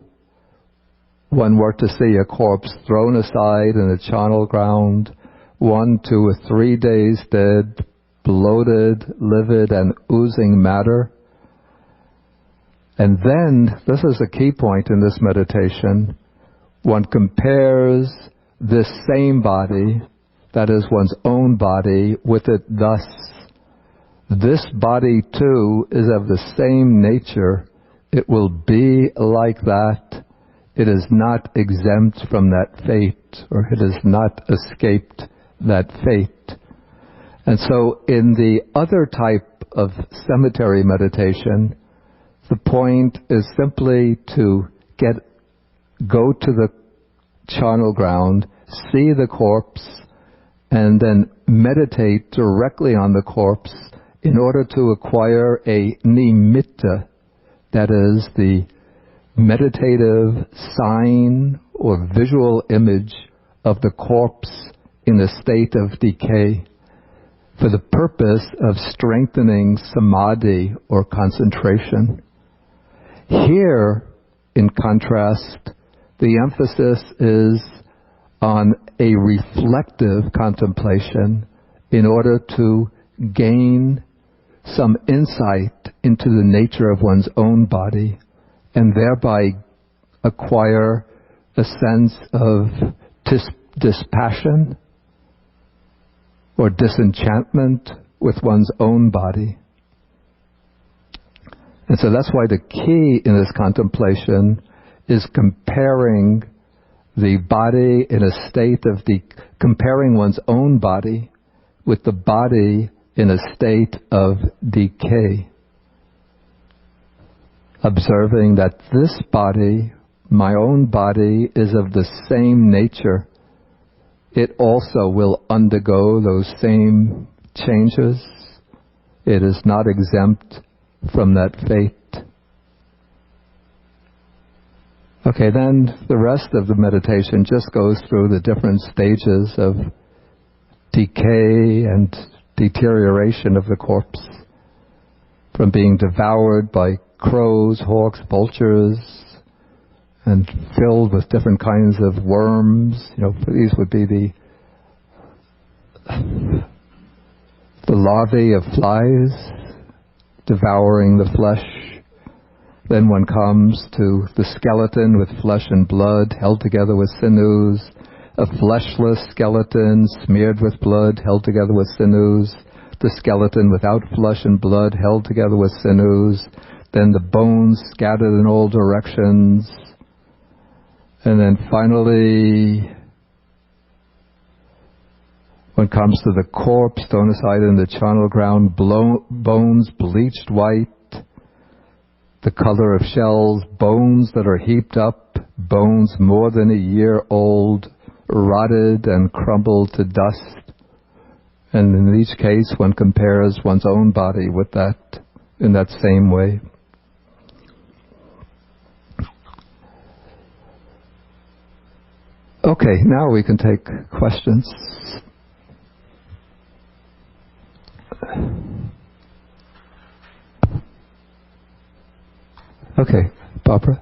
one were to see a corpse thrown aside in a charnel ground, 1, 2, or 3 days dead, bloated, livid, and oozing matter. And then, this is a key point in this meditation, one compares this same body, that is one's own body, with it thus. This body too is of the same nature. It will be like that It is not exempt from that fate, or it has not escaped that fate. And so in the other type of cemetery meditation, the point is simply to go to the charnel ground, see the corpse, and then meditate directly on the corpse in order to acquire a nimitta, that is the meditative sign or visual image of the corpse in a state of decay, for the purpose of strengthening samadhi or concentration. Here, in contrast, the emphasis is on a reflective contemplation in order to gain some insight into the nature of one's own body and thereby acquire a sense of dispassion or disenchantment with one's own body. And so that's why the key in this contemplation is comparing the body in a state of comparing one's own body with the body in a state of decay. Observing that this body, my own body, is of the same nature. It also will undergo those same changes. It is not exempt from that fate. Okay, then the rest of the meditation just goes through the different stages of decay and deterioration of the corpse, from being devoured by crows, hawks, vultures, and filled with different kinds of worms. These would be the larvae of flies devouring the flesh. Then one comes to the skeleton with flesh and blood held together with sinews, a fleshless skeleton smeared with blood held together with sinews, the skeleton without flesh and blood held together with sinews, then the bones scattered in all directions, and then finally one comes to the corpse thrown aside in the charnel ground, bones bleached white, the color of shells, bones that are heaped up, bones more than a year old, rotted and crumbled to dust. And in each case, one compares one's own body with that in that same way. Okay, now we can take questions. Okay, Barbara.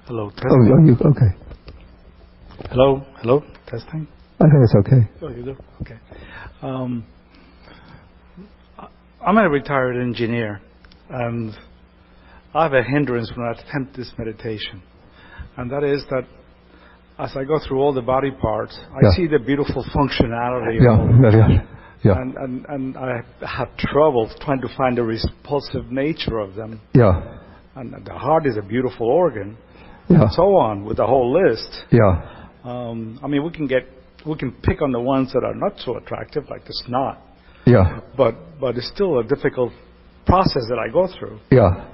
Hello, testing. Oh, you okay? Hello, testing. I think it's okay. Oh, you do? Okay. I'm a retired engineer, and I have a hindrance when I attempt this meditation, and that is that as I go through all the body parts, I see the beautiful functionality Yeah. and I have trouble trying to find the repulsive nature of them. Yeah. And the heart is a beautiful organ, Yeah. and so on with the whole list. Yeah. I mean, we can pick on the ones that are not so attractive, like the snot. Yeah. But it's still a difficult process that I go through. Yeah.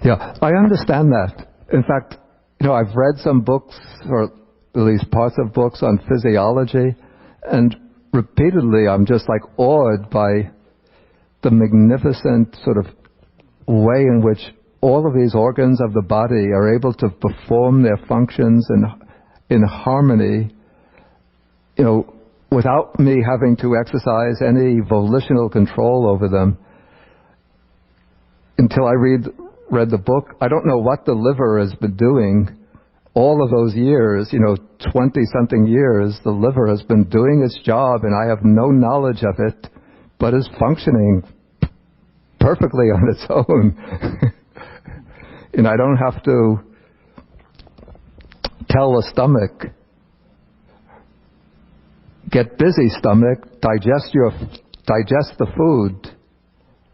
Yeah. I understand that. In fact, I've read some books, or at least parts of books on physiology, and repeatedly I'm just like awed by the magnificent sort of way in which all of these organs of the body are able to perform their functions in harmony, without me having to exercise any volitional control over them. Until I read the book, I don't know what the liver has been doing all of those years, 20-something years. The liver has been doing its job, and I have no knowledge of it, but is functioning perfectly on its own. And I don't have to tell the stomach, get busy stomach, digest the food.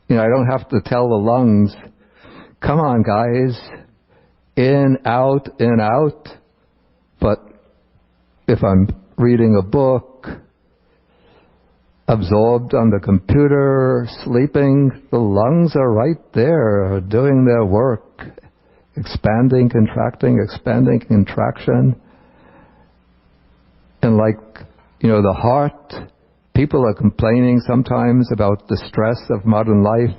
You know, I don't have to tell the lungs, come on guys, in, out, in, out. But if I'm reading a book, absorbed on the computer, sleeping, the lungs are right there doing their work. Expanding, contracting, expanding, contraction. And like, you know, the heart, people are complaining sometimes about the stress of modern life.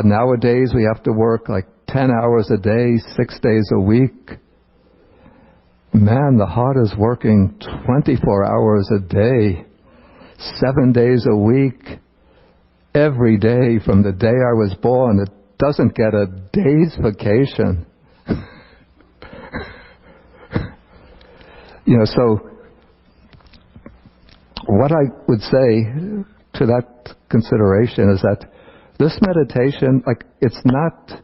Nowadays we have to work like 10 hours a day, 6 days a week. Man, the heart is working 24 hours a day, 7 days a week, every day from the day I was born. It doesn't get a day's vacation. You know, so what I would say to that consideration is that this meditation, like, it's not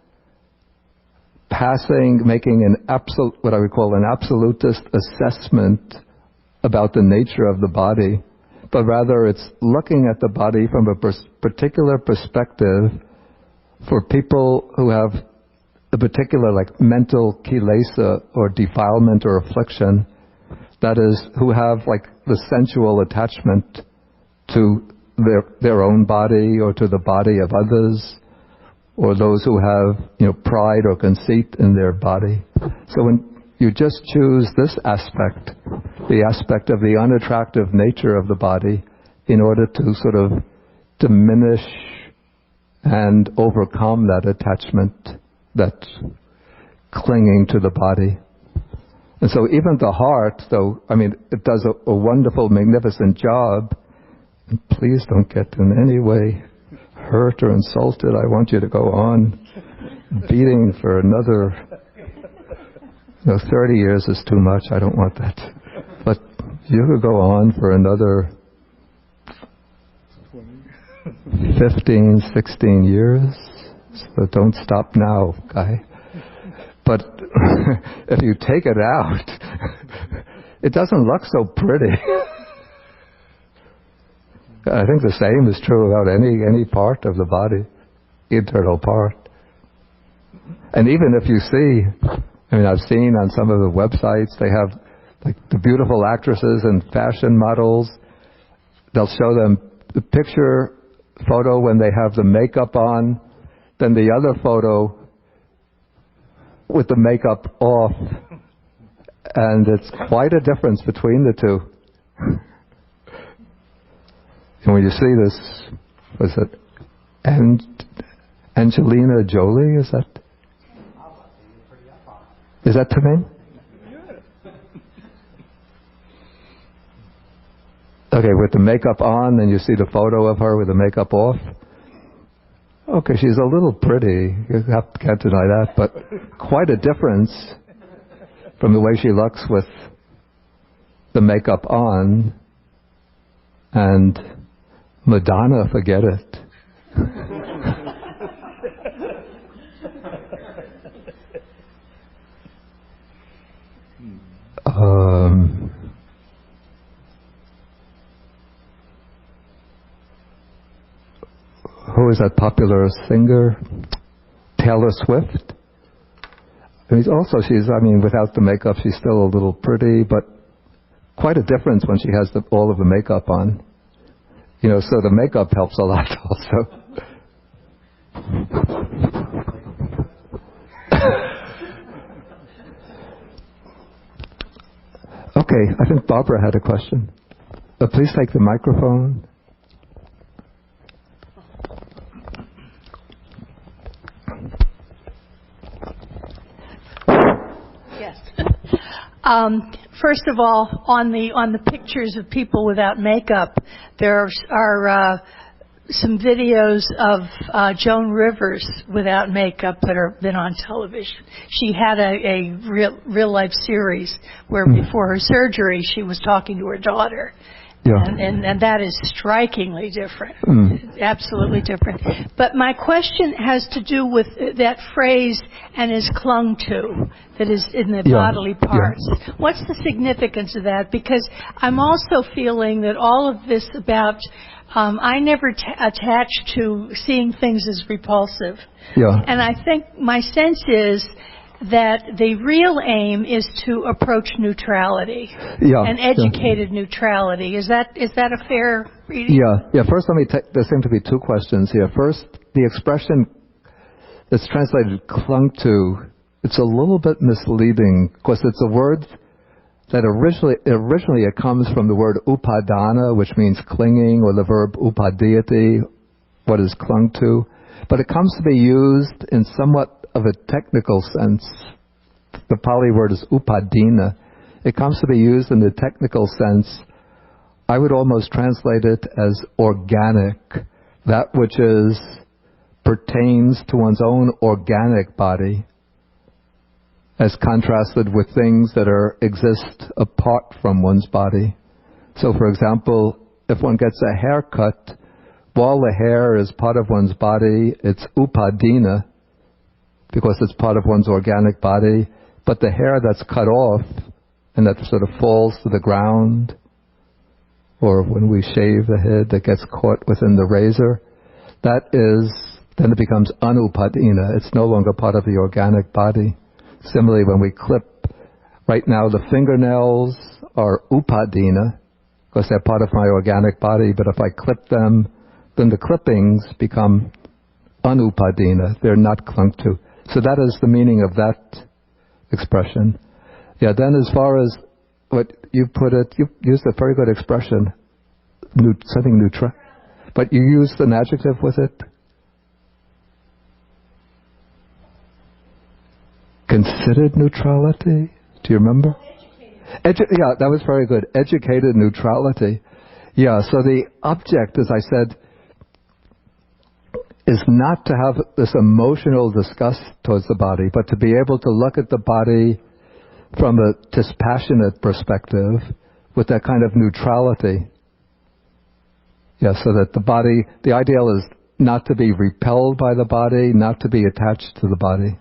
making what I would call an absolutist assessment about the nature of the body, but rather it's looking at the body from a particular perspective for people who have a particular, like, mental kilesa or defilement or affliction, that is, who have, like, the sensual attachment to their own body or to the body of others, or those who have, you know, pride or conceit in their body. So when you just choose this aspect, the aspect of the unattractive nature of the body, in order to sort of diminish and overcome that attachment, that clinging to the body. And so even the heart, though, I mean, it does a wonderful, magnificent job. And please don't get in any way hurt or insulted. I want you to go on beating for another, 30 years is too much. I don't want that. But you could go on for another 15, 16 years. So don't stop now, guy. But if you take it out, it doesn't look so pretty. I think the same is true about any part of the body, internal part. And even if you see, I mean, I've seen on some of the websites, they have like the beautiful actresses and fashion models. They'll show them the picture photo when they have the makeup on, then the other photo with the makeup off. And it's quite a difference between the two. And when you see this, was it Angelina Jolie? Is that to me? Okay, with the makeup on, and you see the photo of her with the makeup off. Okay, she's a little pretty. You can't deny that, but quite a difference from the way she looks with the makeup on. And Madonna, forget it. Who is that popular singer? Taylor Swift. Without the makeup, she's still a little pretty, but quite a difference when she has all of the makeup on. So the makeup helps a lot also. Okay, I think Barbara had a question. Please take the microphone. Yes. First of all, on the pictures of people without makeup, there are some videos of Joan Rivers without makeup that have been on television. She had a real life series where before her surgery she was talking to her daughter, Yeah. And that is strikingly different. Absolutely different. But my question has to do with that phrase, and is clung to, that is in the bodily parts. Yeah. What's the significance of that? Because I'm also feeling that all of this about, I never attach to seeing things as repulsive. Yeah. And I think my sense is that the real aim is to approach neutrality, and educated neutrality. Is that a fair reading? Yeah. First, there seem to be two questions here. First, the expression that's translated "clung to," it's a little bit misleading because it's a word that originally it comes from the word upadana, which means clinging, or the verb upadiyati, what is clung to. But it comes to be used in somewhat of a technical sense. The Pali word is upadina. It comes to be used in the technical sense. I would almost translate it as organic, that which pertains to one's own organic body, as contrasted with things that exist apart from one's body. So, for example, if one gets a haircut, while the hair is part of one's body, it's upadina, because it's part of one's organic body, but the hair that's cut off and that sort of falls to the ground, or when we shave the head that gets caught within the razor, then it becomes anupadina. It's no longer part of the organic body. Similarly, when we clip, right now the fingernails are upadina, because they're part of my organic body, but if I clip them, then the clippings become anupadina. They're not clung to. So that is the meaning of that expression. Yeah, then as far as what you put it, you used a very good expression, something neutral. But you used an adjective with it? Considered neutrality? Do you remember? Yeah, that was very good. Educated neutrality. Yeah, so the object, as I said, is not to have this emotional disgust towards the body, but to be able to look at the body from a dispassionate perspective with that kind of neutrality. Yeah, so that the ideal is not to be repelled by the body, not to be attached to the body.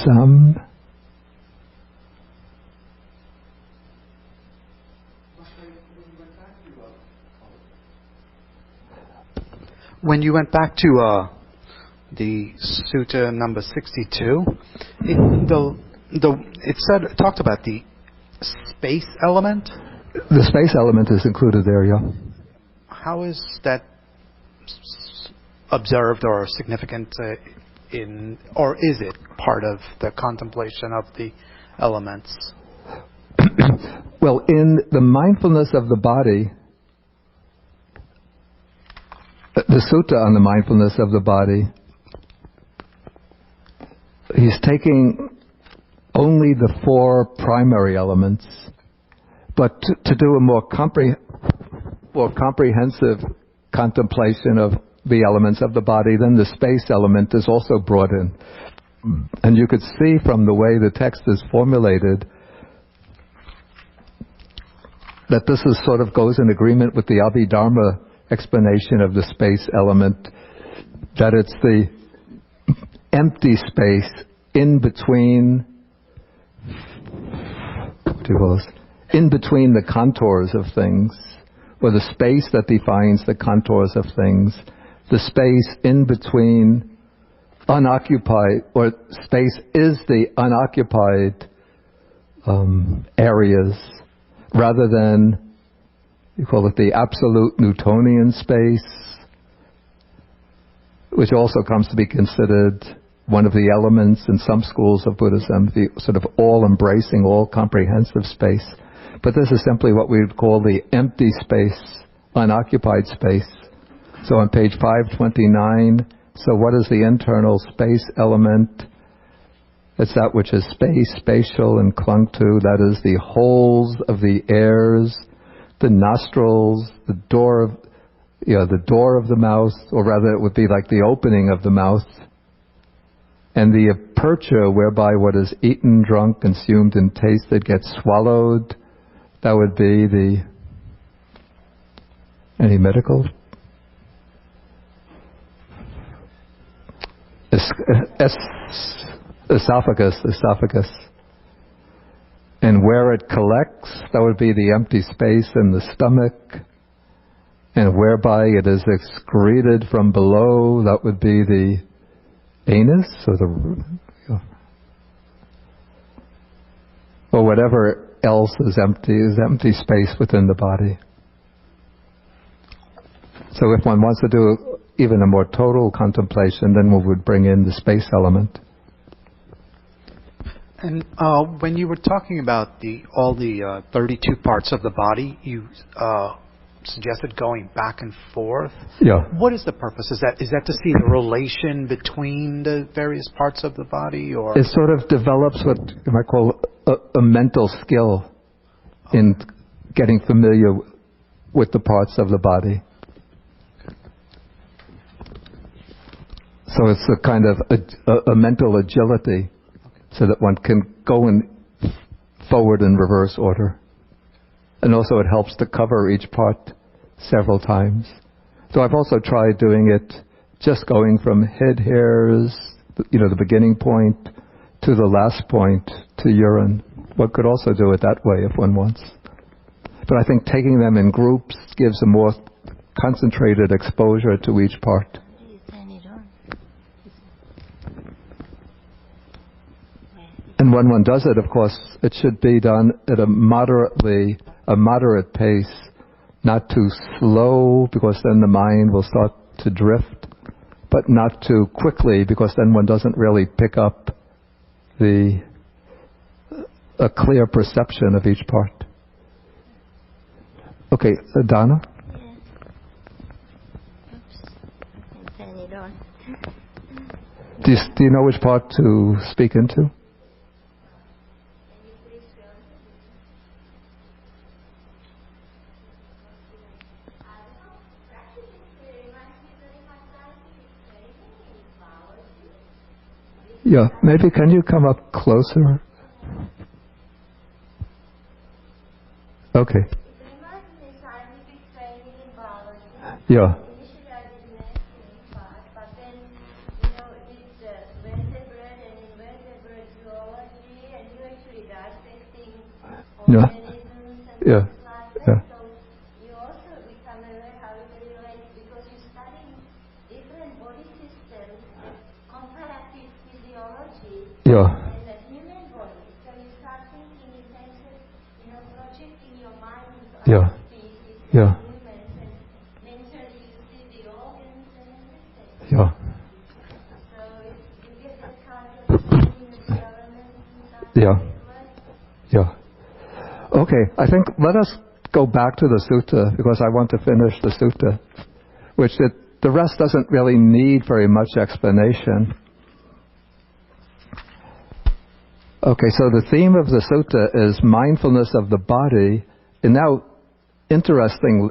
Some. When you went back to the Sutta number 62, it talked about the space element. The space element is included there, yeah. How is that observed or significant or is it part of the contemplation of the elements? Well, in the mindfulness of the body, the sutta on the mindfulness of the body, he's taking only the four primary elements, but to do a more comprehensive contemplation of the elements of the body, then the space element is also brought in. And you could see from the way the text is formulated that this is sort of goes in agreement with the Abhidharma explanation of the space element, that it's the empty space in between, the contours of things, or the space that defines the contours of things, the space in between unoccupied, or space is the unoccupied areas, rather than, you call it the absolute Newtonian space, which also comes to be considered one of the elements in some schools of Buddhism, the sort of all-embracing, all-comprehensive space. But this is simply what we would call the empty space, unoccupied space. So on page 529, so what is the internal space element? It's that which is space, spatial, and clung to. That is the holes of the airs, the nostrils, the door of the mouth, or rather it would be like the opening of the mouth, and the purcha, whereby what is eaten, drunk, consumed, and tasted gets swallowed. That would be the... Any medical? Esophagus. And where it collects, that would be the empty space in the stomach. And whereby it is excreted from below, that would be the anus, or whatever else is empty space within the body. So if one wants to do even a more total contemplation, then we would bring in the space element. And when you were talking about all the 32 parts of the body, you suggested going back and forth. Yeah. What is the purpose? Is that to see the relation between the various parts of the body, or it sort of develops what you might call a mental skill in getting familiar with the parts of the body. So it's a kind of a mental agility, so that one can go in forward and reverse order. And also it helps to cover each part several times. So I've also tried doing it just going from head hairs, the beginning point, to the last point, to urine. One could also do it that way if one wants. But I think taking them in groups gives a more concentrated exposure to each part. And when one does it, of course, it should be done at a moderate pace, not too slow, because then the mind will start to drift, but not too quickly, because then one doesn't really pick up a clear perception of each part. Okay, Donna? Do you know which part to speak into? Yeah, maybe can you come up closer? Okay. Yeah. Yeah. Yeah. Yeah. You also become aware how it relates, because you're studying different body systems, comparative physiology, Yeah. and the human body. So you start thinking in terms of, projecting your mind to Yeah. other species, Yeah. humans, and mentally you see the organs and everything. Yeah. So you get that kind of feeling of the elements inside. Yeah. Yeah. Okay, I think let us go back to the sutta, because I want to finish the sutta, which the rest doesn't really need very much explanation. Okay, so the theme of the sutta is mindfulness of the body, and now it's interesting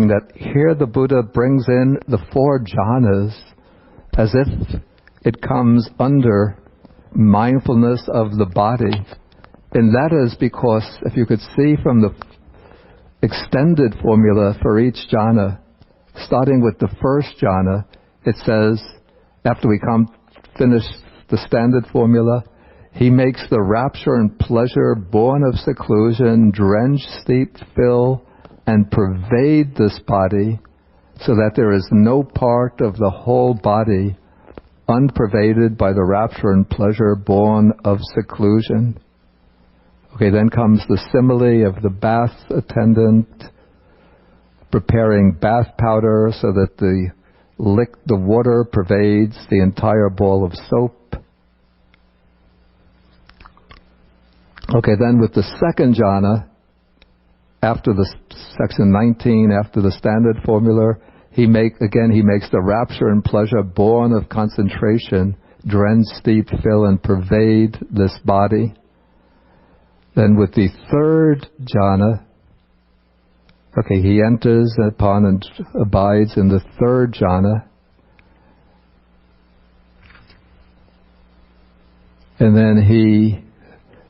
that here the Buddha brings in the 4 jhanas as if it comes under mindfulness of the body. And that is because, if you could see from the extended formula for each jhana, starting with the first jhana, it says, after we finish the standard formula, he makes the rapture and pleasure born of seclusion drench, steep, fill, and pervade this body, so that there is no part of the whole body unpervaded by the rapture and pleasure born of seclusion. Okay, then comes the simile of the bath attendant preparing bath powder so that the water pervades the entire ball of soap. Okay, then with the second jhana, after the section 19, after the standard formula, he makes the rapture and pleasure born of concentration drench, steep, fill, and pervade this body. Then with the third jhana, okay, he enters upon and abides in the third jhana. And then he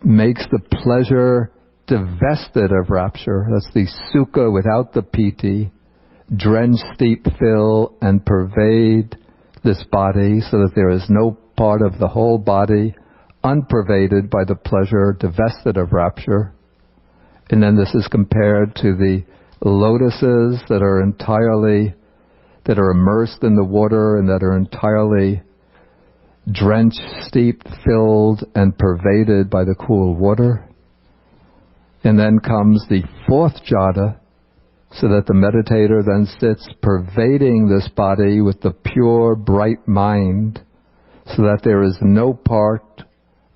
makes the pleasure divested of rapture. That's the sukha without the piti. Drench, steep, fill, and pervade this body so that there is no part of the whole body unpervaded by the pleasure divested of rapture. And then this is compared to the lotuses that are immersed in the water and that are entirely drenched, steeped, filled, and pervaded by the cool water. And then comes the fourth jhana, so that the meditator then sits pervading this body with the pure, bright mind, so that there is no part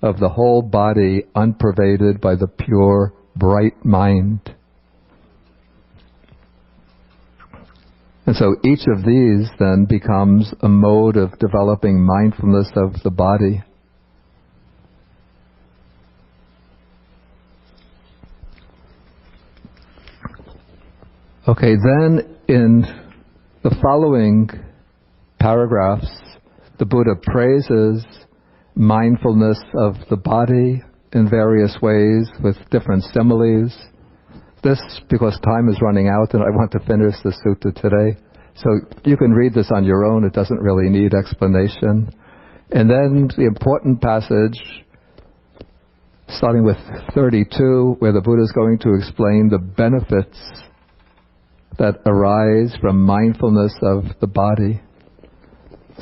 of the whole body unpervaded by the pure, bright mind. And so each of these then becomes a mode of developing mindfulness of the body. Okay, then in the following paragraphs, the Buddha praises mindfulness of the body in various ways with different similes. This, because time is running out and I want to finish the sutta today. So you can read this on your own. It doesn't really need explanation. And then the important passage, starting with 32, where the Buddha is going to explain the benefits that arise from mindfulness of the body.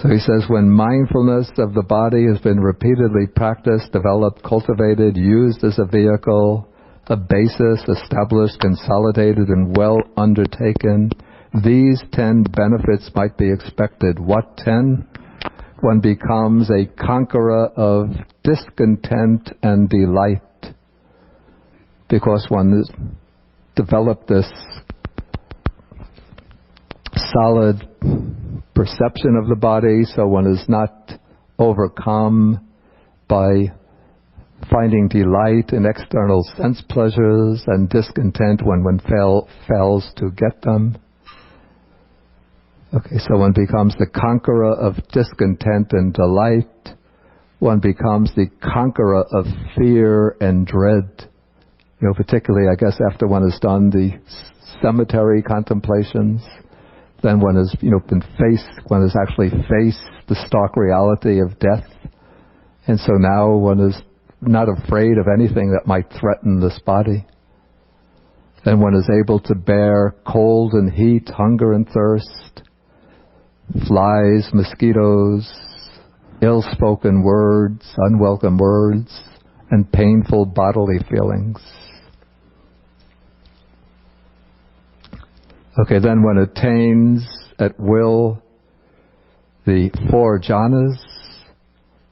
So he says, when mindfulness of the body has been repeatedly practiced, developed, cultivated, used as a vehicle, a basis, established, consolidated, and well undertaken, these 10 benefits might be expected. What 10? One becomes a conqueror of discontent and delight, because one has developed this solid perception of the body, so one is not overcome by finding delight in external sense pleasures and discontent when one fails to get them. Okay, so one becomes the conqueror of discontent and delight. One becomes the conqueror of fear and dread. Particularly, I guess, after one has done the cemetery contemplations, then one has, one has actually faced the stark reality of death. And so now one is not afraid of anything that might threaten this body. Then one is able to bear cold and heat, hunger and thirst, flies, mosquitoes, ill-spoken words, unwelcome words, and painful bodily feelings. Okay, then one attains at will the 4 jhanas.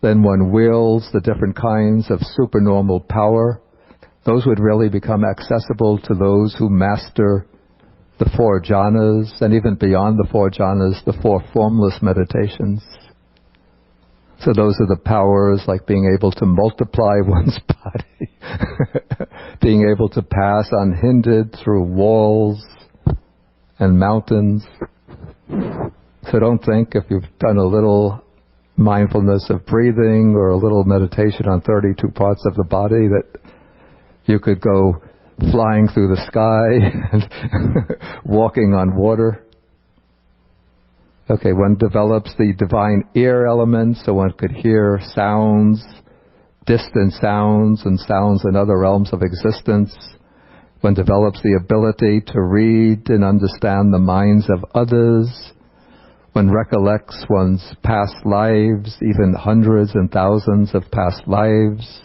Then one wields the different kinds of supernormal power. Those would really become accessible to those who master the 4 jhanas, and even beyond the 4 jhanas, the 4 formless meditations. So those are the powers like being able to multiply one's body, being able to pass unhindered through walls and mountains. So don't think if you've done a little mindfulness of breathing or a little meditation on 32 parts of the body that you could go flying through the sky and walking on water. Okay, one develops the divine ear element, so one could hear sounds, distant sounds, and sounds in other realms of existence. One develops the ability to read and understand the minds of others. One recollects one's past lives, even hundreds and thousands of past lives.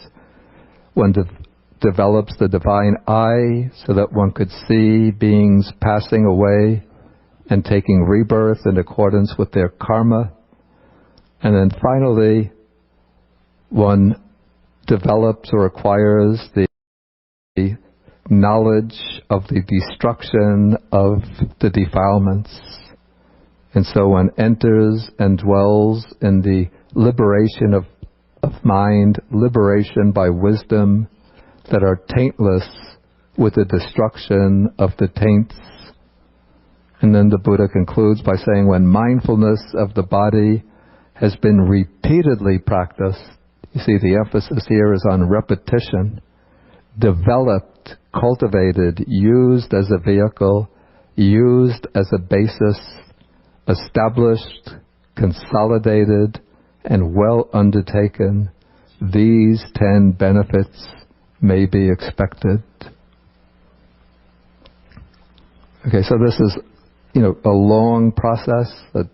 One develops the divine eye so that one could see beings passing away and taking rebirth in accordance with their karma. And then finally, one develops or acquires the knowledge of the destruction of the defilements. And so one enters and dwells in the liberation of mind, liberation by wisdom, that are taintless with the destruction of the taints. And then the Buddha concludes by saying, when mindfulness of the body has been repeatedly practiced, You see, the emphasis here is on repetition. Developed, cultivated, used as a vehicle, used as a basis, established, consolidated, and well undertaken, these 10 benefits may be expected. Okay, so this is, a long process, a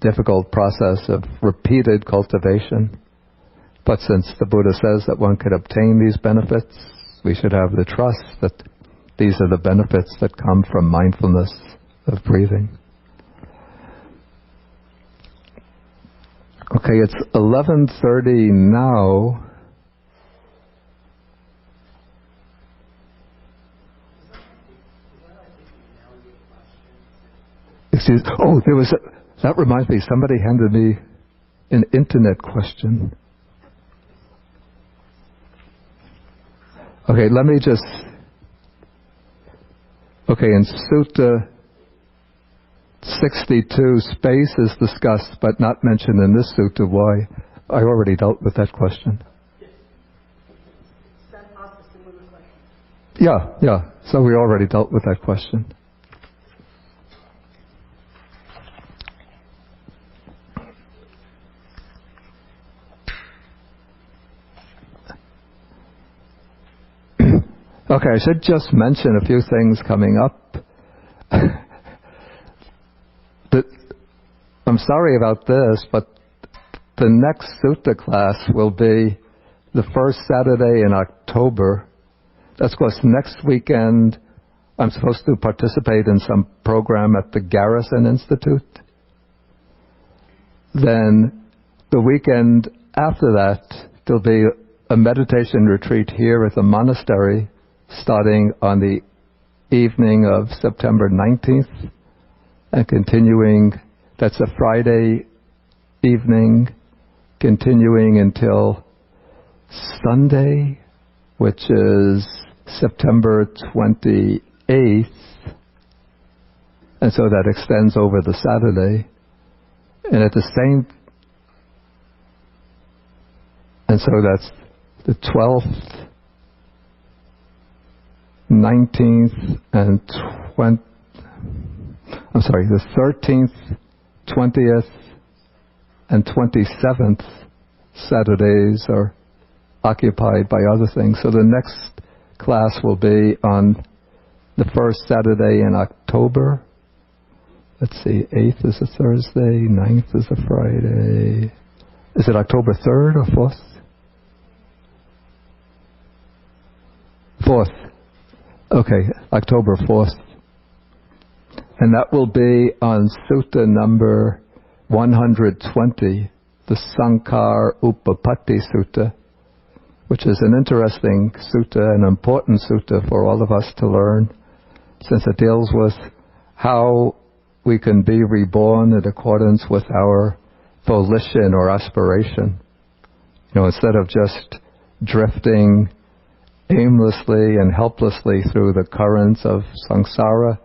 difficult process of repeated cultivation. But since the Buddha says that one could obtain these benefits, we should have the trust that these are the benefits that come from mindfulness of breathing. Okay, it's 11:30 now. That reminds me, somebody handed me an internet question. Okay, let me just... Okay, in Sutta 62, space is discussed but not mentioned in this sutta. Why? I already dealt with that question. Yeah. So we already dealt with that question. Okay, I should just mention a few things coming up. I'm sorry about this, but the next sutta class will be the first Saturday in October. That's because next weekend I'm supposed to participate in some program at the Garrison Institute. Then the weekend after that, there'll be a meditation retreat here at the monastery starting on the evening of September 19th and continuing, that's a Friday evening, continuing until Sunday, which is September 28th, and so that extends over the Saturday. And at the same, and so that's the 12th, 19th, and the 13th, 20th, and 27th Saturdays are occupied by other things. So the next class will be on the first Saturday in October. Let's see, 8th is a Thursday, 9th is a Friday. Is it October 3rd or 4th? 4th. Okay, October 4th. And that will be on Sutta number 120, the Sankar Upapatti Sutta, which is an interesting sutta, an important sutta for all of us to learn, since it deals with how we can be reborn in accordance with our volition or aspiration. Instead of just drifting aimlessly and helplessly through the currents of samsara,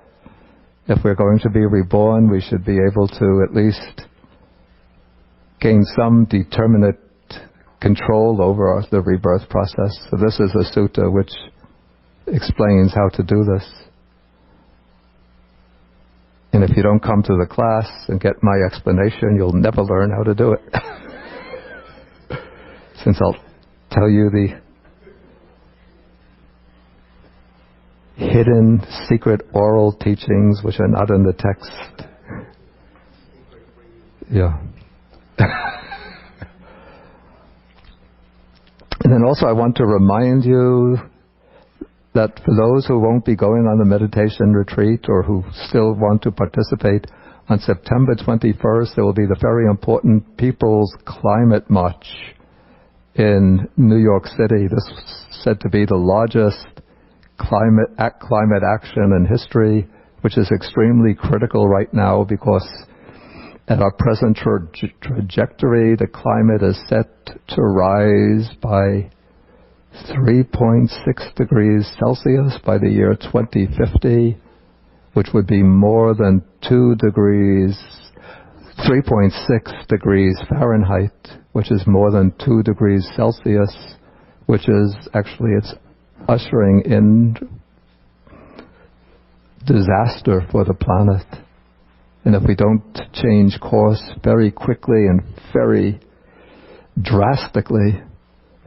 if we're going to be reborn, we should be able to at least gain some determinate control over the rebirth process. So this is a sutta which explains how to do this. And if you don't come to the class and get my explanation, you'll never learn how to do it. Since I'll tell you the hidden, secret oral teachings which are not in the text. Yeah. And then also I want to remind you that for those who won't be going on the meditation retreat or who still want to participate, on September 21st there will be the very important People's Climate March in New York City. This is said to be the largest climate action in history, which is extremely critical right now because at our present trajectory, the climate is set to rise by 3.6 degrees Celsius by the year 2050, which would be more than 2 degrees 3.6 degrees Fahrenheit, which is more than 2 degrees Celsius, which is actually, it's ushering in disaster for the planet. And if we don't change course very quickly and very drastically,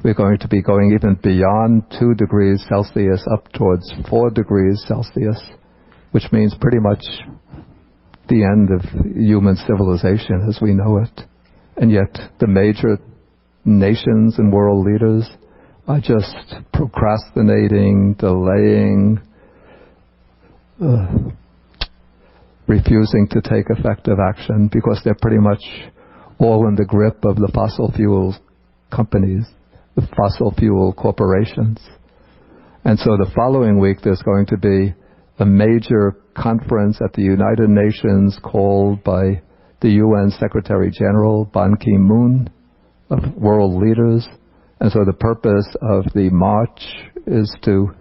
we're going to be going even beyond 2 degrees Celsius up towards 4 degrees Celsius, which means pretty much the end of human civilization as we know it. And yet the major nations and world leaders are just procrastinating, delaying, refusing to take effective action because they're pretty much all in the grip of the fossil fuel companies, the fossil fuel corporations. And so the following week there's going to be a major conference at the United Nations called by the UN Secretary General Ban Ki-moon of world leaders. And so the purpose of the march is to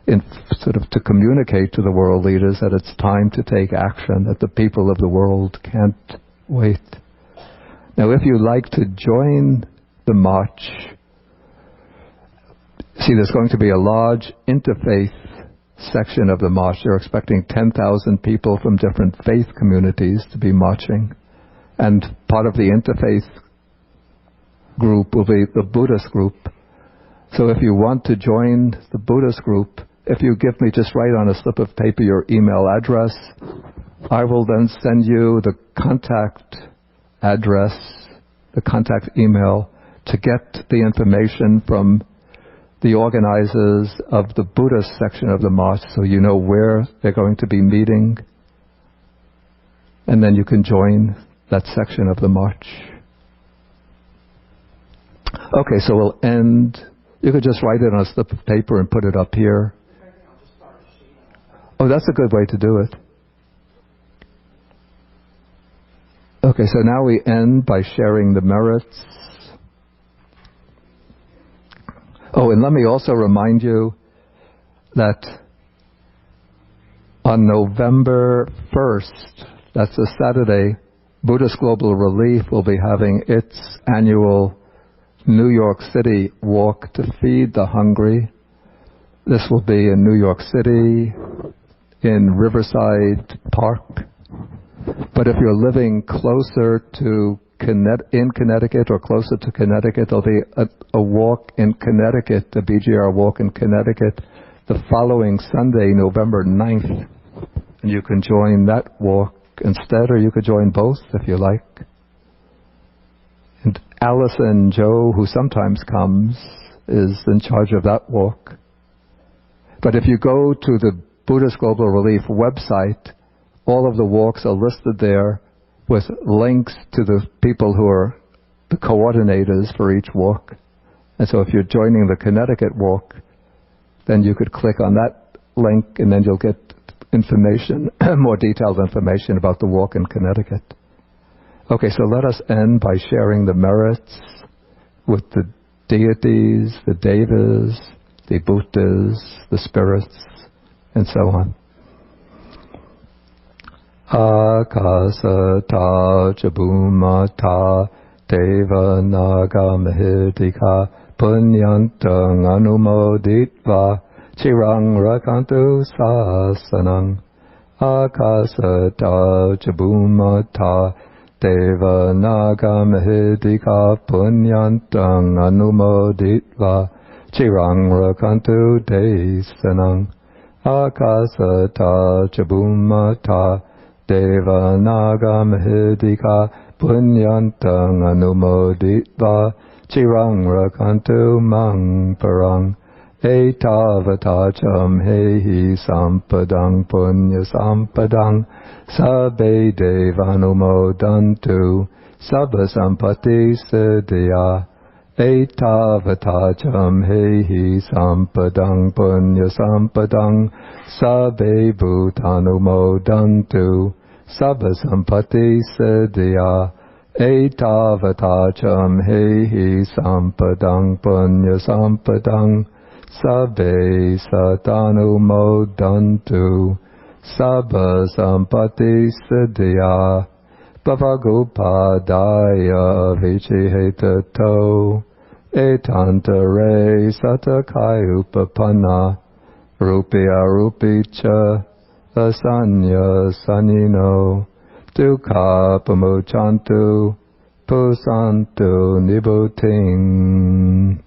to communicate to the world leaders that it's time to take action, that the people of the world can't wait. Now, if you'd like to join the march, see, there's going to be a large interfaith section of the march. They're expecting 10,000 people from different faith communities to be marching. And part of the interfaith group will be the Buddhist group. So if you want to join the Buddhist group, if you give me, just write on a slip of paper your email address, I will then send you the contact address, the contact email, to get the information from the organizers of the Buddhist section of the march, so you know where they're going to be meeting, and then you can join that section of the march. Okay, so we'll end. You could just write it on a slip of paper and put it up here. Oh, that's a good way to do it. Okay, so now we end by sharing the merits. Oh, and let me also remind you that on November 1st, that's a Saturday, Buddhist Global Relief will be having its annual New York City Walk to Feed the Hungry. This will be in New York City, in Riverside Park. But if you're living closer to in Connecticut or closer to Connecticut, there'll be a walk in Connecticut, the BGR walk in Connecticut, the following Sunday, November 9th. And you can join that walk instead, or you could join both if you like. And Allison Joe, who sometimes comes, is in charge of that walk. But if you go to the Buddhist Global Relief website, all of the walks are listed there with links to the people who are the coordinators for each walk. And so if you're joining the Connecticut walk, then you could click on that link and then you'll get information, more detailed information about the walk in Connecticut. Okay, so let us end by sharing the merits with the deities, the devas, the Buddhas, the spirits, and so on. Kāyagatāsati Sutta Deva Naga Mahidika Punyantang Anumoditva Chirang Rakantu Sasanang. Kāyagatāsati Sutta Deva Naga Mahidika Punyantang Anumoditva Chirang Rakantu Desanang. Kāyagatāsati Sutta Deva Naga Mahidika Punyantang Anumoditva Chirang Rakantu Mang Parang. Etavatacham hehi sampadang punya sampadang sabbe devanumodantu sabba sampati siddhya. Etavatacham hehi sampadang punya sampadang sabbe bhutanumodantu sabba sampati siddhya. Etavatacham hehi sampadang punya sampadang sabbe satanumodantu sabba sampati siddhya. Bhavagupadaya vichihetato etantare satakai upapanna rupya rupicha asanya sanino dukkha pamochantu pusantu nibbutting.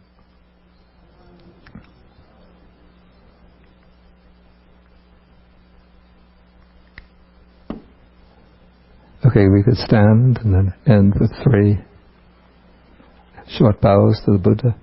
Okay, we could stand and then end with 3 short bows to the Buddha.